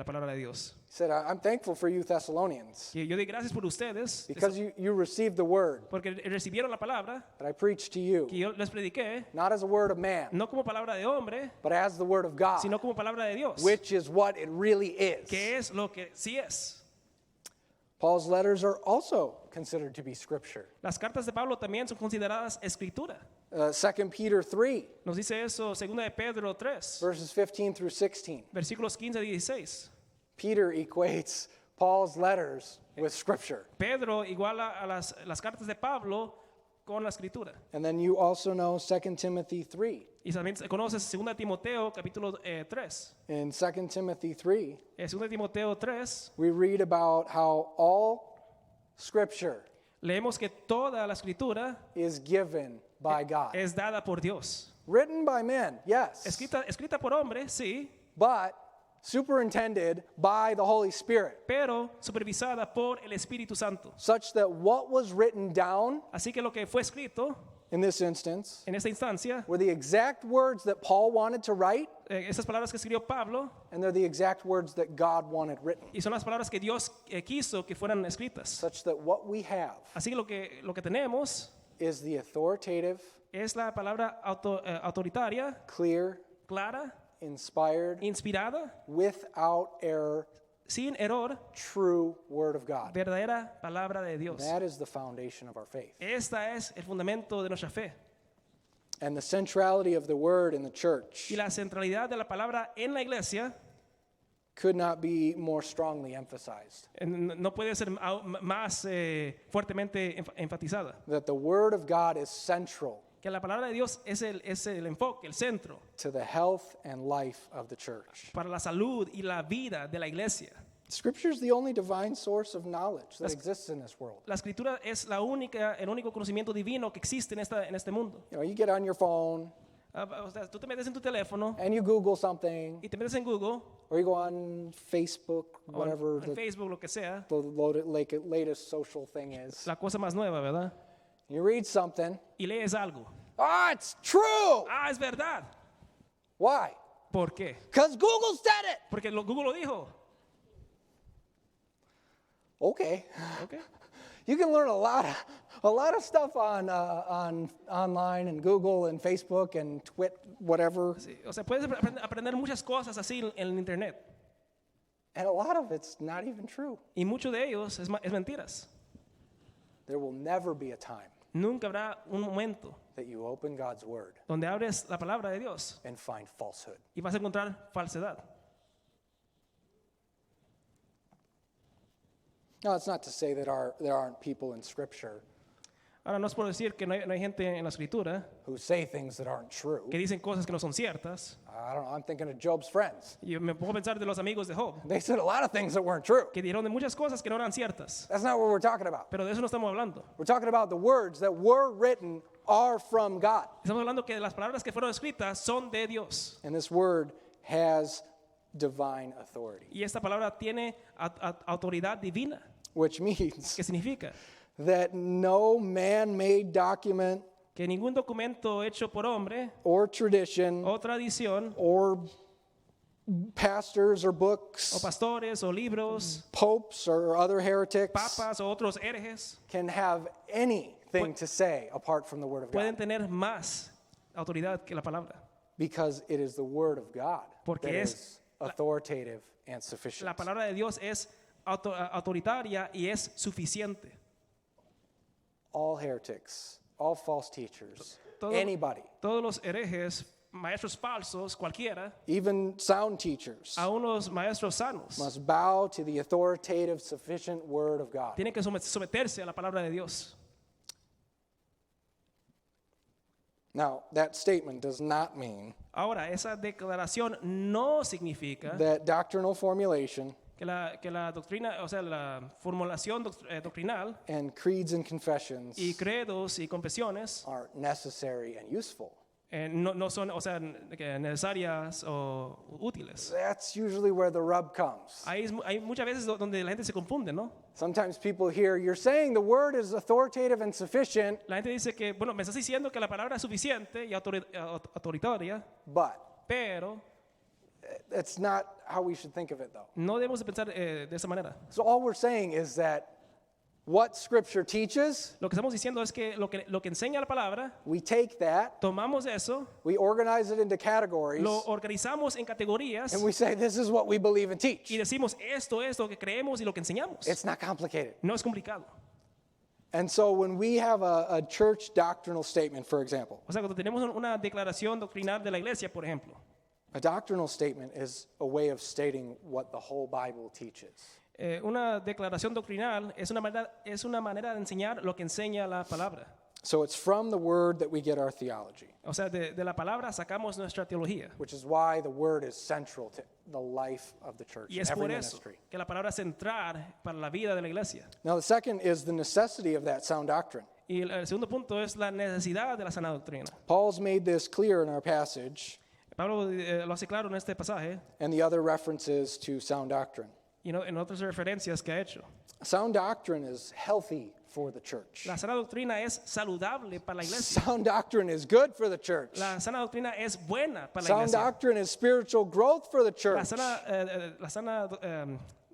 palabra de Dios. He said, I'm thankful for you Thessalonians, Que yo doy gracias por ustedes, because you received the Word porque recibieron la palabra that I preached to you, que yo les prediqué, not as a word of man, no como palabra de hombre, but as the Word of God, sino como palabra de Dios, which is what it really is. que es lo que sí es. Paul's letters are also considered to be Scripture. Las cartas de Pablo también son consideradas escritura. 2 Peter 3, Nos dice eso 2 de Pedro 3, verses 15 through 16. versículos 15 y 16. Peter equates Paul's letters with Scripture. Pedro iguala a las cartas de Pablo con la escritura. And then you also know 2 Timothy 3. Y también conoces 2 Timoteo capítulo 3. In 2 Timothy 3, 2 Timoteo 3 we read about how all Scripture leemos que toda la escritura is given by God. es dada por Dios. Written by men, yes, Escrita por hombre, sí, but superintended by the Holy Spirit, pero supervisada por el Espíritu Santo. such that what was written down Así que lo que fue escrito in this instance en esta instancia, were the exact words that Paul wanted to write, esas palabras que escribió Pablo, and they're the exact words that God wanted written, y son las palabras que Dios quiso que fueran escritas. such that what we have Así que lo que tenemos is the authoritative, es la palabra autoritaria, clear, clara, inspired, inspirada, without error, sin error, true Word of God. verdadera palabra de Dios. That is the foundation of our faith. Esta es el fundamento de nuestra fe. And the centrality of the Word in the church Y la centralidad de la palabra en la iglesia could not be more strongly emphasized. no puede ser más fuertemente enfatizada. That the Word of God is central Que la palabra de Dios es el enfoque, el centro to the health and life of the church. para la salud y la vida de la iglesia. Scripture is the only divine source of knowledge that exists in this world. La escritura es el único conocimiento divino que existe en este mundo. You know, you get on your phone O sea, tú te metes en tu teléfono and you Google something, y te metes en Google, or you go on Facebook, o whatever en Facebook, lo que sea, the latest social thing is. la cosa más nueva, ¿verdad? You read something, Y lees algo. it's true. Es verdad. Why? ¿Por qué? Because Google said it. Porque Google lo dijo. Okay. ¿Ok? You can learn a lot of stuff on online and Google and Facebook and Twitter, whatever, Sí, o sea, puedes aprender muchas cosas así en internet. and a lot of it's not even true. Y mucho de ellos es mentiras. There will never be a time Nunca habrá un momento that you open God's Word donde abres la palabra de Dios and find falsehood. y vas a encontrar falsedad. Now, it's not to say that there aren't people in Scripture Ahora no es por decir que no hay gente en la escritura who say things that aren't true. que dicen cosas que no son ciertas. I don't know, I'm thinking of Job's friends. Y me puedo pensar de los amigos de Job, They said a lot of things that weren't true. que dijeron de muchas cosas que no eran ciertas. That's not what we're talking about. Pero de eso no estamos hablando. We're talking about the words that were written are from God. Estamos hablando que las palabras que fueron escritas son de Dios. And this word has divine authority, Y esta palabra tiene autoridad divina. which means ¿Qué significa? that no man-made document Que ningún documento hecho por hombre or tradition o tradición or pastors or o books, pastores o libros, popes or other heretics papas o otros herejes can have anything to say apart from the Word of pueden God, tener más autoridad que la palabra. because it is the Word of God Porque that es is authoritative and sufficient. La palabra de Dios es autoritaria y es suficiente. All heretics, all false teachers, Todo- anybody, Todos los herejes, maestros falsos, cualquiera, even sound teachers, a unos maestros sanos, must bow to the authoritative, sufficient Word of God. tienen que someterse a la palabra de Dios. Now, that statement does not mean Ahora, esa declaración no significa that doctrinal formulation que la doctrina, o sea, la formulación doctrinal and creeds and confessions y credos y confesiones are necessary and useful. no son, o sea, necesarias o útiles. That's usually where the rub comes. Hay muchas veces donde la gente se confunde, ¿no? Sometimes people hear, you're saying the word is authoritative and sufficient, La gente dice que, bueno, me estás diciendo que la palabra es suficiente y autoritaria, but pero that's not how we should think of it, though. no debemos de pensar de esa manera. So all we're saying is that what Scripture teaches, Lo que estamos diciendo es que lo que enseña la palabra, we take that, tomamos eso, we organize it into categories, lo organizamos en categorías and we say this is what we believe and teach. y decimos esto es lo que creemos y lo que enseñamos. It's not complicated. No es complicado. And so when we have a church doctrinal statement, for example, O sea, cuando tenemos una declaración doctrinal de la iglesia, por ejemplo, a doctrinal statement is a way of stating what the whole Bible teaches. Una declaración doctrinal es una manera de enseñar lo que enseña la palabra. So it's from the word that we get our theology, O sea, de la palabra sacamos nuestra teología. which is why the word is central to the life of the church, Y es every por eso ministry. que la palabra es central para la vida de la iglesia. Now the second is the necessity of that sound doctrine. Y el segundo punto es la necesidad de la sana doctrina. Paul's made this clear in our passage Pablo lo hace claro en este pasaje and the other references to sound doctrine. y en otras referencias que ha hecho. Sound doctrine is healthy for the church. La sana doctrina es saludable para la iglesia. Sound doctrine is good for the church. La sana doctrina es buena para la Sound iglesia. doctrine is spiritual growth for the La church. sana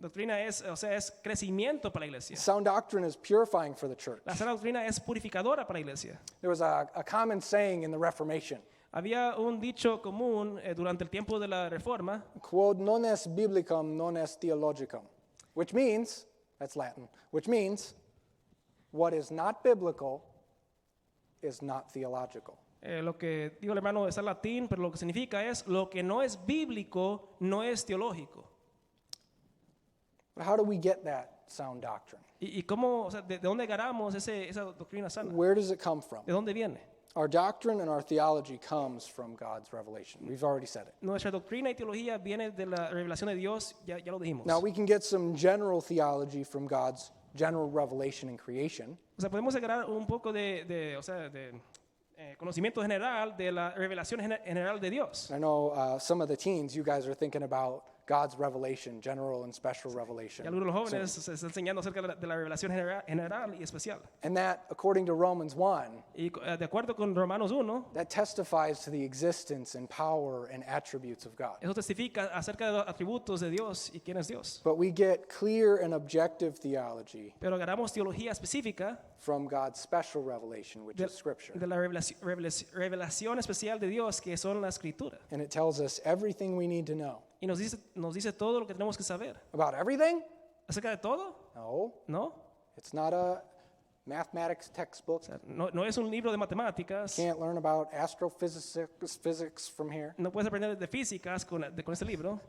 doctrina es, o sea, es crecimiento para la iglesia. Sound doctrine is purifying for the church. La sana doctrina es purificadora para la iglesia. There was a common saying in the Reformation, Había un dicho común durante el tiempo de la Reforma, quod non est biblicum, non est theologicum, which means, that's Latin, which means what is not biblical is not theological. lo que digo el hermano es en latín, pero lo que significa es lo que no es bíblico no es teológico. But how do we get that sound doctrine? ¿Y cómo, o sea, de dónde agarramos esa doctrina sana? Where does it come from? ¿De dónde viene? Our doctrine and our theology comes from God's revelation. We've already said it. Nuestra doctrina y teología viene de la revelación de Dios, ya lo dijimos. Now we can get some general theology from God's general revelation and creation. O sea, podemos agarrar un poco conocimiento general de la revelación general de Dios. I know some of the teens, you guys are thinking about God's revelation, general and special revelation. Y algunos de los jóvenes se están enseñando acerca de la revelación general y especial. And that, according to Romans 1, Y de acuerdo con Romanos 1, that testifies to the existence and power and attributes of God. eso testifica acerca de los atributos de Dios y quién es Dios. But we get clear and objective theology Pero agarramos teología específica from God's special revelation, which is Scripture. de la revelación especial de Dios, que son la Escritura. And it tells us everything we need to know. Y nos dice todo lo que tenemos que saber. About everything? ¿Acerca de todo? No, ¿No? it's not a mathematics textbook. O sea, no es un libro de matemáticas. Can't learn about physics from here. No puedes aprender de físicas con este libro.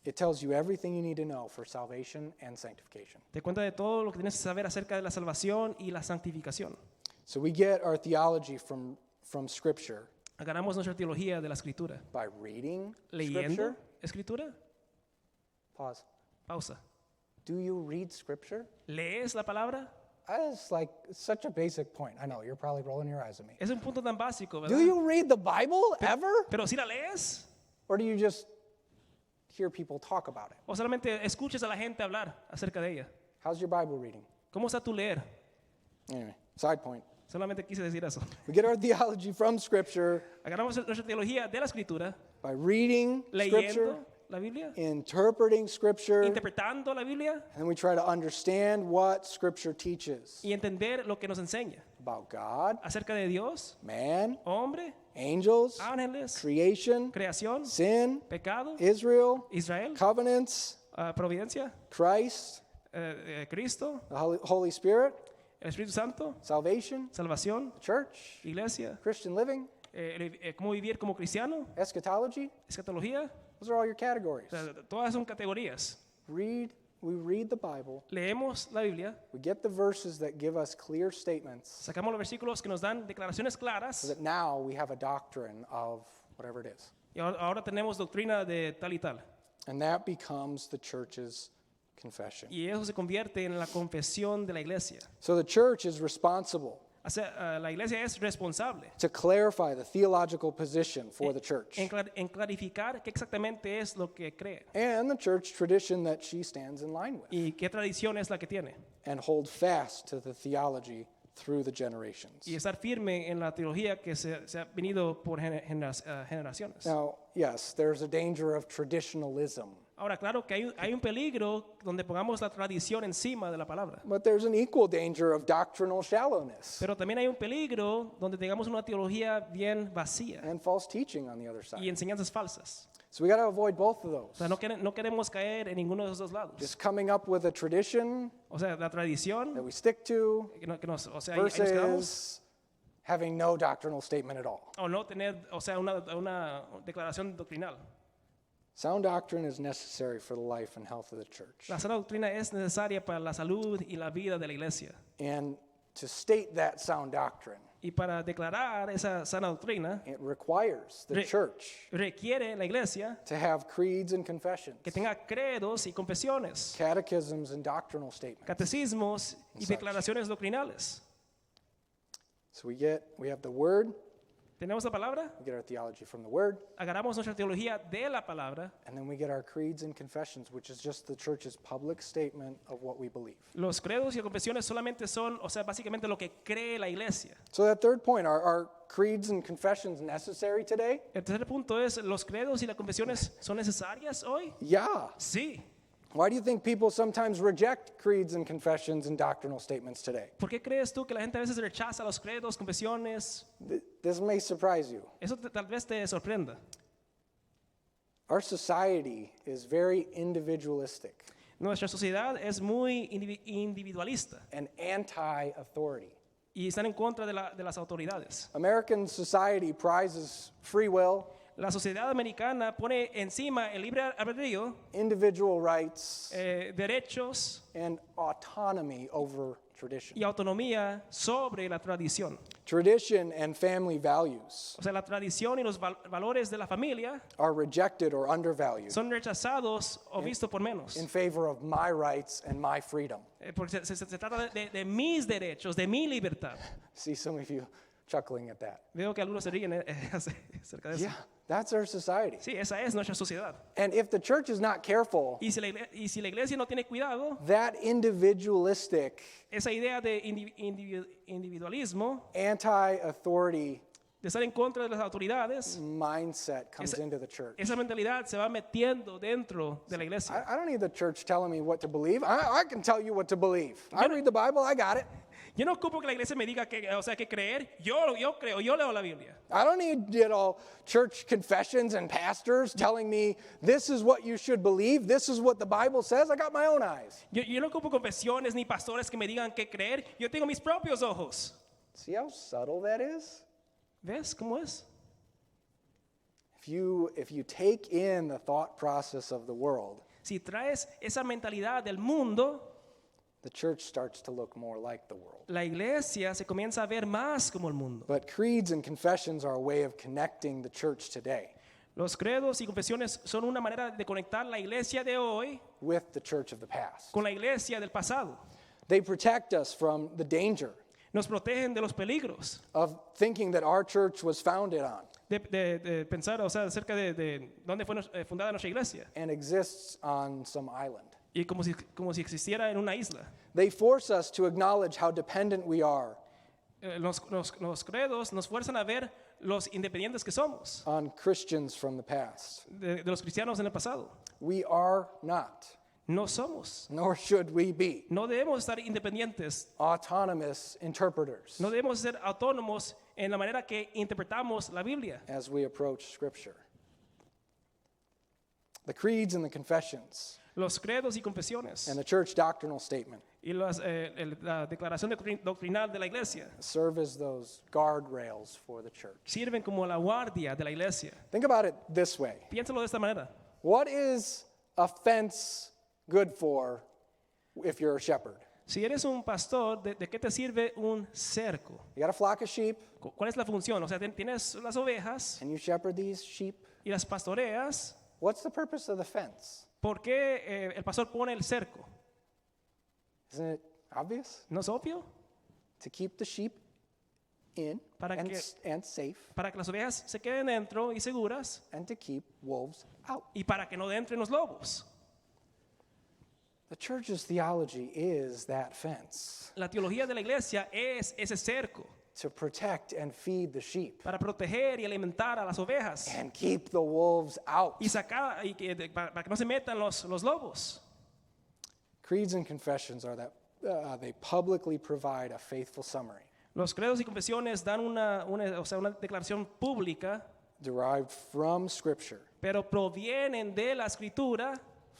It tells you everything you need to know for salvation and sanctification. Te cuenta de todo lo que tienes que saber acerca de la salvación y la santificación. So we get our theology from Scripture Agarramos nuestra teología de la Escritura. by reading Leyendo Scripture. Escritura. Pause. Pausa. Do you read Scripture? ¿Lees la palabra? It's like such a basic point. I know, you're probably rolling your eyes at me. Es un punto tan básico, ¿verdad? Do you read the Bible ever? Pero si la lees, Or do you just hear people talk about it? o solamente escuchas a la gente hablar acerca de ella. How's your Bible reading? ¿Cómo está tu leer? Anyway, side point. Solamente quise decir eso. We get our theology from Scripture Agarramos nuestra teología de la Escritura, by reading Scripture, leyendo la Biblia, interpreting Scripture, and interpretando la Biblia then we try to understand what Scripture teaches y entender lo que nos enseña about God, acerca de Dios, man, hombre, angels, ángeles, creation, creación, sin, pecado, Israel, Israel, covenants, providencia, Christ, Cristo, the Holy Spirit, el Espíritu Santo, salvation, salvación, church, iglesia, Christian living, cómo vivir como cristiano, eschatology. escatología. Those are all your categories. O sea, todas son categorías. We read the Bible. Leemos la Biblia, We get the verses that give us clear statements sacamos los versículos que nos dan declaraciones so claras that now we have a doctrine of whatever it is. y ahora tenemos doctrina de tal y tal. And that becomes the church's confession. Y eso se convierte en la confesión de la iglesia. So the church is responsible O sea, la iglesia es responsable to clarify the theological position for the church en clarificar qué exactamente es lo que cree and the church tradition that she stands in line with, y qué tradición es la que tiene. and hold fast to the theology through the generations. Y estar firme en la teología que se ha venido por generaciones. Now, yes, there's a danger of traditionalism, Ahora, claro que hay un peligro donde pongamos la tradición encima de la palabra. but there's an equal danger of doctrinal shallowness Pero también hay un peligro donde tengamos una teología bien vacía and false teaching on the other y side. enseñanzas falsas. So we got to avoid both of O those. sea, no queremos caer en ninguno de esos dos lados. Just coming up with a tradition O sea, la that tradición, we stick to o sea, ahí nos quedamos, versus having no doctrinal statement at all. o no tener, o sea, una declaración doctrinal. Sound doctrine is necessary for the life and health of the church. La sana doctrina es necesaria para la salud y la vida de la iglesia. And to state that sound doctrine, Y para declarar esa sana doctrina, it requires the Re- church requiere la iglesia to have creeds and confessions, que tenga credos y confesiones, catechisms and doctrinal statements. catecismos y Such. declaraciones doctrinales. So we have the word, Tenemos la palabra, we get our theology from the word, agarramos nuestra teología de la palabra, and then we get our creeds and confessions, which is just the church's public statement of what we believe. los credos y confesiones solamente son, o sea, básicamente lo que cree la iglesia. So that third point, are creeds and confessions necessary today? El tercer punto es, ¿los credos y las confesiones son necesarias hoy? Yeah. Sí. Why do you think people sometimes reject creeds and confessions and doctrinal statements today? ¿Por qué crees tú que la gente a veces rechaza los credos, confesiones? This may surprise you. Eso tal vez te sorprenda. Our society is very individualistic Nuestra sociedad es muy individualista and anti-authority. y están en contra de las autoridades. American society prizes free will, La sociedad americana pone encima el libre albedrío, individual rights, derechos and autonomy over tradition. y autonomía sobre la tradición. Tradition and family values O sea, la tradición y los valores de la familia are rejected or undervalued son rechazados o vistos por menos. in favor of my rights and my freedom. Porque se trata de mis derechos, de mi libertad. See some of you chuckling at that. Veo que algunos se ríen acerca de eso. Yeah, that's our society. Sí, esa es nuestra sociedad. And if the church is not careful, Y si la iglesia no tiene cuidado, that individualistic, esa idea de individualismo, anti-authority de estar en contra de las autoridades, mindset comes Esa- into the church. esa mentalidad se va metiendo dentro de la iglesia. I don't need the church telling me what to believe. I can tell you what to believe. I read the Bible, I got it. Yo no ocupo que la iglesia me diga que, o sea, que creer. Yo creo, yo leo la Biblia. I don't need, church confessions and pastors telling me this is what you should believe, this is what the Bible says. I got my own eyes. Yo no ocupo confesiones ni pastores que me digan qué creer. Yo tengo mis propios ojos. See how subtle that is? ¿Ves cómo es? If you take in the thought process of the world, Si traes esa mentalidad del mundo, the church starts to look more like the world. la iglesia se comienza a ver más como el mundo. But creeds and confessions are a way of connecting the church today Los credos y confesiones son una manera de conectar la iglesia de hoy with the church of the past. con la iglesia del pasado. They protect us from the danger Nos protegen de los peligros, of thinking that our church was founded on de pensar, o sea, acerca de dónde fue fundada nuestra iglesia. and exists on some island. Y como si existiera en una isla. They force us to acknowledge how dependent we are Los credos nos fuerzan a ver los independientes que somos, on Christians from the past. de los cristianos en el pasado. We are not, No somos. nor should we be, No debemos estar independientes. autonomous interpreters No debemos ser autónomos en la manera que interpretamos la Biblia. as we approach Scripture. The creeds and the confessions Los credos y confesiones and the church doctrinal statement y la declaración doctrinal de la iglesia serve as those guardrails for the church. sirven como la guardia de la iglesia. Think about it this way. Piénsalo de esta manera. What is a fence good for if you're a shepherd? Si eres un pastor, ¿de qué te sirve un cerco? You got a flock of sheep, ¿Cuál es la función? O sea, tienes las ovejas and you shepherd these sheep. y las pastoreas. What's the purpose of the fence? ¿Por qué el pastor pone el cerco? Isn't it obvious? ¿No es obvio? To keep the sheep in Para and, que- and safe, para que las ovejas se queden dentro y seguras and to keep wolves out. y para que no entren los lobos. The church's theology is that fence La teología de la iglesia es ese cerco to protect and feed the sheep para proteger y alimentar a las ovejas and keep the wolves out. y sacar para que no se metan los lobos. Creeds and confessions are that they publicly provide a faithful summary Los credos y confesiones dan una declaración pública, derived from Scripture pero provienen de la escritura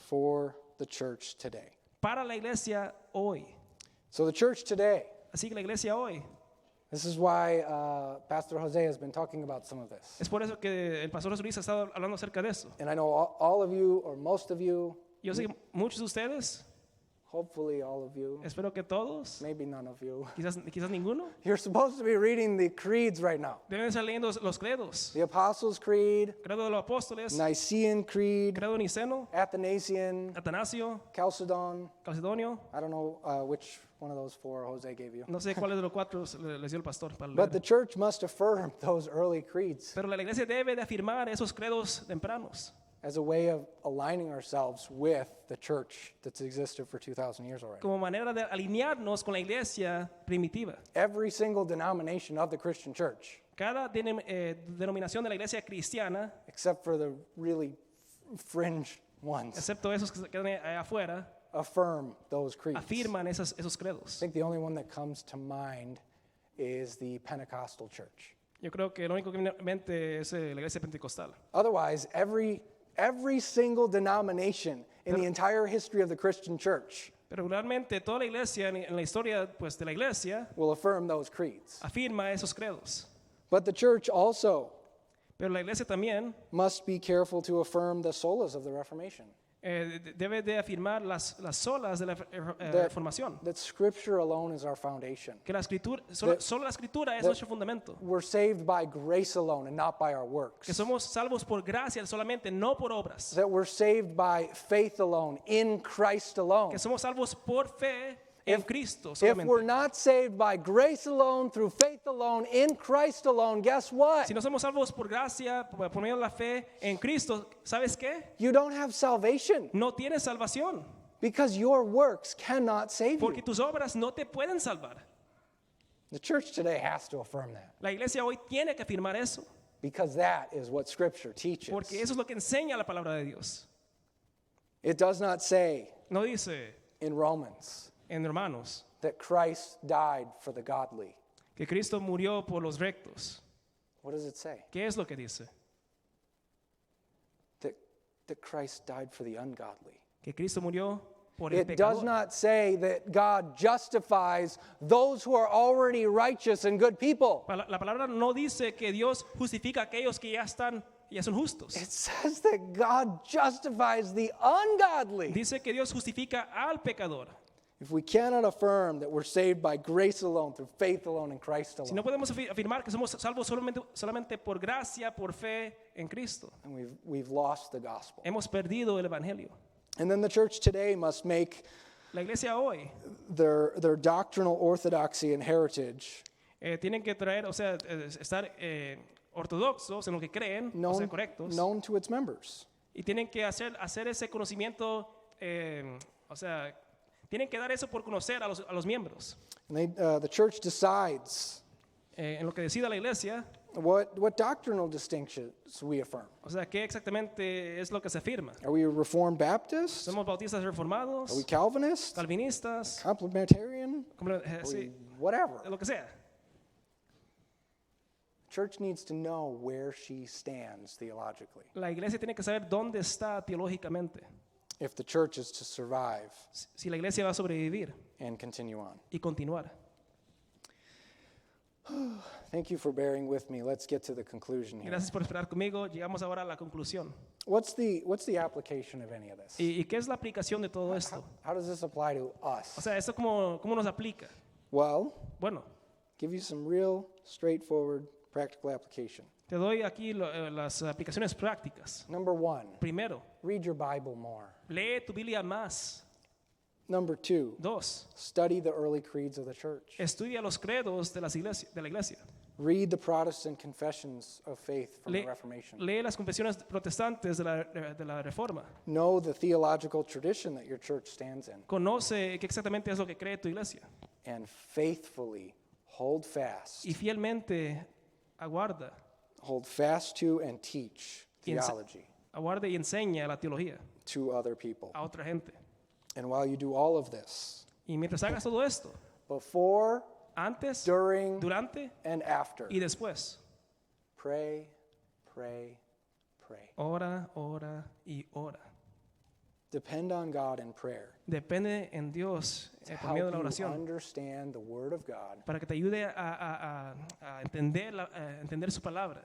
for the church today. para la iglesia hoy. So the church today, Así que la iglesia hoy, this is why Pastor Jose has been talking about some of this. es por eso que el pastor Luis ha estado hablando acerca de eso. And I know all of you, or most of you, Yo sé que muchos de ustedes, hopefully all of you, espero que todos, maybe none of you, quizás ninguno, you're supposed to be reading the creeds right now. deben estar leyendo los credos. The Apostles' Creed, Credo de los apóstoles, Nicene Creed, credo de Niceno, Athanasian, Atanasio, Chalcedon. Calcedonio. I don't know which one of those four Jose gave you. No sé cuáles de los cuatro les dio el pastor para But the leer. church must affirm those early creeds Pero la iglesia debe de afirmar esos credos tempranos as a way of aligning ourselves with the church that's existed for 2,000 years already. como manera de alinearnos con la iglesia primitiva. Every single denomination of the Christian church, Cada denominación de la iglesia cristiana, except for the really fringe ones, excepto esos que se quedan allá afuera, affirm those creeds. afirman esos I credos. think the only one that comes to mind is the Pentecostal church. Yo creo que lo único que viene a mi mente es la iglesia pentecostal. Otherwise, every single denomination in the entire history of the Christian church Pero regularmente toda la iglesia, en la historia pues, de la iglesia, will affirm those creeds. afirma esos credos. But the church also Pero la iglesia también must be careful to affirm the solas of the Reformation. debe de afirmar las solas de la That- reformación. That Scripture alone is our foundation. Que la escritura, That- solo la escritura es that- nuestro fundamento. We're saved by grace alone and not by our works. Que somos salvos por gracia solamente, no por obras. That we're saved by faith alone, in Christ alone. Que somos salvos por fe en Cristo If we're solamente. not saved by grace alone, through faith alone, in Christ alone, guess what? Si no somos salvos por gracia, por medio de la fe en Cristo, ¿sabes qué? You don't have salvation No tienes salvación. because your works cannot save Porque you. tus obras no te pueden salvar. The church today has to affirm that La iglesia hoy tiene que afirmar eso. because that is what Scripture teaches. Porque eso es lo que enseña la palabra de Dios. It does not say No dice in Romans en Hermanos that Christ died for the godly. que Cristo murió por los rectos. What does it say? ¿Qué es lo que dice? That Christ died for the ungodly. Que Cristo murió por el It does pecador. not say that God justifies those who are already righteous and good people. La palabra no dice que Dios justifica a aquellos que ya son justos. It says that God justifies the ungodly. Dice que Dios justifica al pecador. If we cannot affirm that we're saved by grace alone, through faith alone, in Christ Si no alone, podemos afirmar que somos salvos solamente por gracia, por fe en Cristo, then we've lost the gospel. hemos perdido el evangelio. And then the church today must make La iglesia hoy their doctrinal orthodoxy and heritage tienen que traer, estar ortodoxos en lo que creen, correctos, known to its members. y tienen que hacer ese conocimiento, tienen que dar eso por conocer a los miembros. And the church decides En lo que decida la iglesia, what doctrinal distinctions we affirm. qué exactamente es lo que se afirma. Are we Reformed Baptists? ¿Somos bautistas Are we reformados, Calvinists? calvinistas, Complementarian? sí, Whatever. lo que sea? Church needs to know where she stands theologically La iglesia tiene que saber dónde está teológicamente. if the church is to survive Si la iglesia va a sobrevivir and continue on. y continuar. Thank you for bearing with me. Let's get to the conclusion here. Gracias por esperar conmigo. Llegamos ahora a la conclusión. What's the application of any of this? ¿Y qué es la aplicación de todo esto? How does this apply to us? ¿Esto cómo nos aplica? Well, Bueno, give you some real straightforward practical application. te doy aquí las aplicaciones prácticas. Number 1, Primero, read your Bible more. lee tu Biblia más. Number 2, 2, study the early creeds of the church. estudia los credos de la iglesia. Read the Protestant confessions of faith from the Lee, Reformation. lee las confesiones protestantes de la Reforma. Know the theological tradition that your church stands in, Conoce qué exactamente es lo que cree tu iglesia. and faithfully hold fast, Y fielmente aguarda to and teach Y ense- theology aguarde y enseña la teología to other people. a otra gente. And while you do all of this, Y mientras hagas todo esto, before, antes, during, durante and after, y después, pray, pray, pray. ora, ora y ora. Depend on God in prayer Depende en Dios to por medio de la help you oración understand the Word of God para que te ayude a entender, a entender su palabra,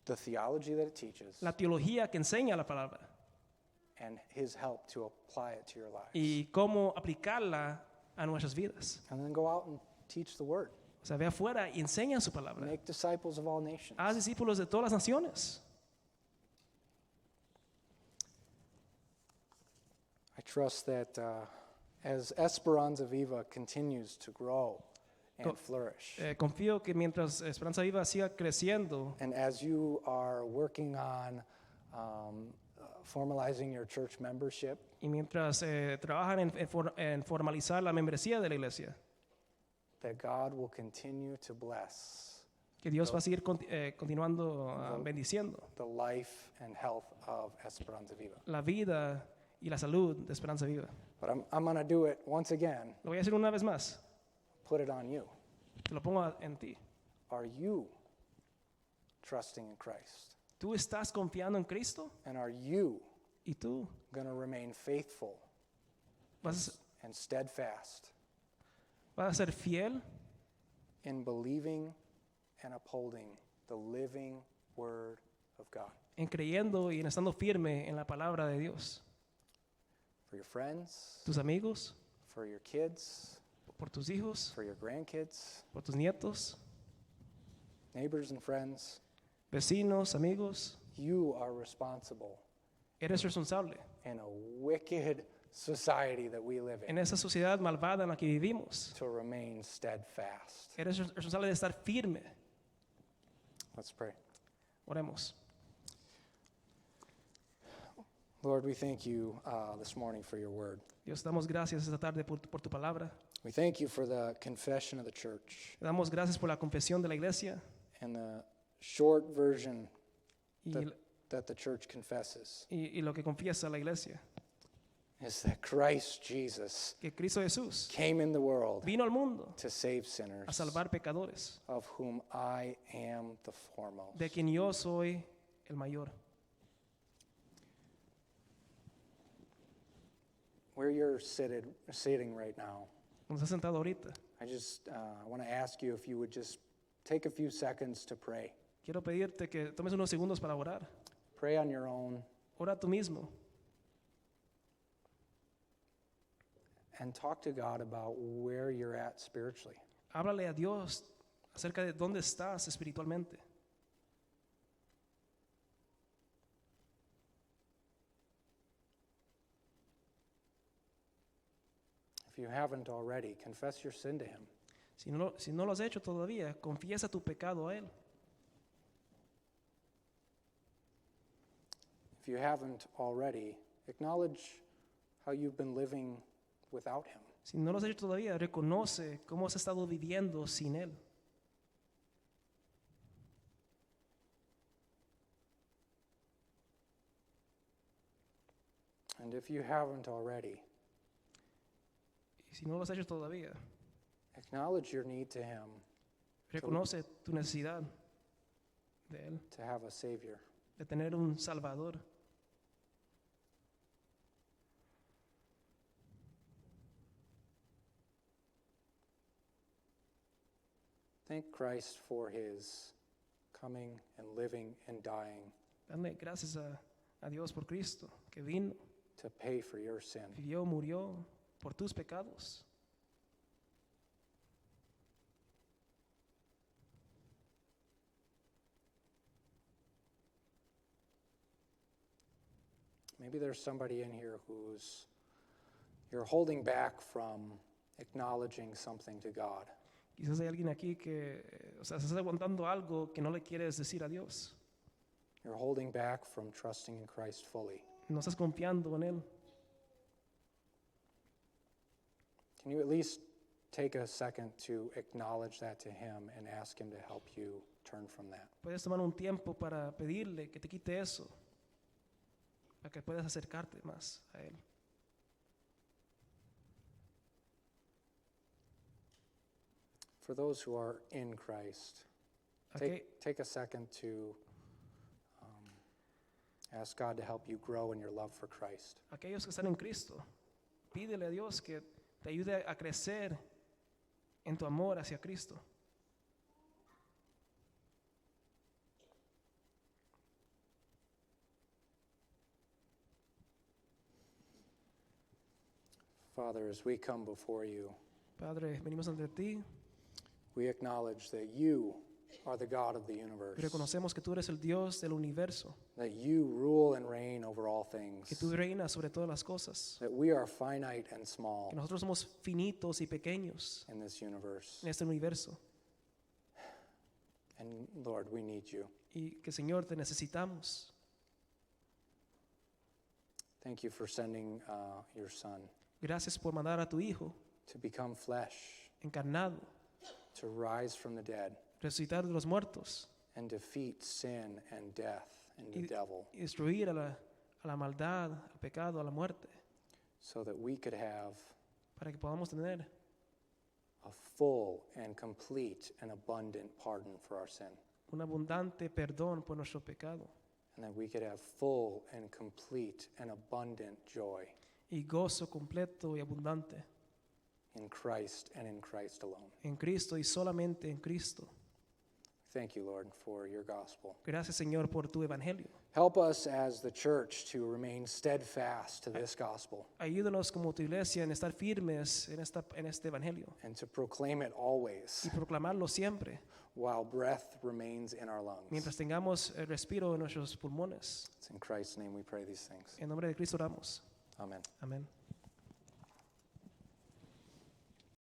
the theology that it teaches, la teología que enseña la palabra and His help to apply it to your lives. y cómo aplicarla a nuestras vidas. And then go out and teach the Word. O sea, ve afuera y enseña su palabra. Make disciples of all nations. Haz discípulos de todas las naciones. I trust that as Esperanza Viva continues to grow and Co- flourish, Confío que mientras Esperanza Viva siga creciendo and as you are working on formalizing your church membership, y mientras trabajan en formalizar la membresía de la iglesia, that God will continue to bless que Dios va a seguir continuando bendiciendo the life and health of Esperanza Viva. la vida y la salud de Esperanza Viva. But I'm going to do it once again, Lo voy a decir una vez más. put it on you. Te lo pongo en ti. Are you trusting in Christ? ¿Tú estás confiando en Cristo? And are you ¿Y tú going to remain faithful vas and steadfast a ser fiel in believing and upholding the living Word of God? en creyendo y en estando firme en la palabra de Dios? For your friends, Tus amigos, for your kids, por tus hijos, for your grandkids, por tus nietos, neighbors and friends, vecinos, amigos. you are responsible Eres responsable in a wicked society that we live en in esa sociedad malvada en la que vivimos. to remain steadfast. Eres responsable de estar firme. Let's pray. Oremos. Lord, we thank you this morning for your word. Dios, damos gracias esta tarde por tu palabra. We thank you for the confession of the church Damos gracias por la confesión de la iglesia and the short version y, that the church confesses y lo que confiesa la iglesia. is that Christ Jesus Que Cristo Jesús came in the world vino al mundo to save a sinners, salvar pecadores, of whom I am the foremost. de quien yo soy el mayor. Where you're sitting right now, Donde estás sentado ahorita. I just want to ask you if you would just take a few seconds to pray. Quiero pedirte que tomes unos segundos para orar. Pray on your own Ora tú mismo and talk to God about where you're at spiritually. háblale a Dios acerca de dónde estás espiritualmente. If you haven't already, confess your sin to Him. Si no lo has hecho todavía, confiesa tu pecado a Él. If you haven't already, acknowledge how you've been living without Him. Si no lo has hecho todavía, reconoce cómo has estado viviendo sin Él. And if you haven't already, Y si no lo has hecho todavía, acknowledge your need to Him reconoce tu necesidad de Él, to have a Savior. de tener un Salvador. Thank Christ for His coming and living and dying Dale gracias a Dios por Cristo, que vino, to pay for your sin. vivió, murió por tus pecados. Maybe there's somebody in here you're holding back from acknowledging something to God. Quizás hay alguien aquí que, o sea, estás aguantando algo que no le quieres decir a Dios. You're holding back from trusting in Christ fully. No estás confiando en Él. Can you at least take a second to acknowledge that to Him and ask Him to help you turn from that? Puedes tomar un tiempo para pedirle que te quite eso, para que puedas acercarte más a Él. For those who are in Christ, take a second to ask God to help you grow in your love for Christ. Aquellos que están en Cristo, pídele a Dios que te ayude a crecer en tu amor hacia Cristo. Father, as we come before you, Padre, venimos ante ti we acknowledge that you are the God of the y universe, reconocemos que tú eres el Dios del universo, that you rule and reign over all things, que tú reinas sobre todas las cosas, that we are finite and small que nosotros somos finitos y pequeños in this universe. en este universo And Lord, we need you. y que Señor te necesitamos. Thank you for sending your Son Gracias por mandar a tu Hijo to become flesh, encarnado, to rise from the dead, resucitar de los muertos and defeat sin and death and the devil, y destruir a la maldad, al pecado, a la muerte, so that we could have para que podamos tener a full and complete and abundant pardon for our sin, un abundante perdón por nuestro pecado and that we could have full and complete and abundant joy y gozo completo y abundante in Christ and in Christ alone. en Cristo y solamente en Cristo. Thank you, Lord, for your gospel. Gracias, Señor, por tu evangelio. Help us as the church to remain steadfast to this gospel Ayúdanos como tu iglesia en estar firmes en este evangelio and to proclaim it always y proclamarlo siempre while breath remains in our lungs. mientras tengamos el respiro en nuestros pulmones. It's in Christ's name we pray these things. En nombre de Cristo oramos. Amen. Amén.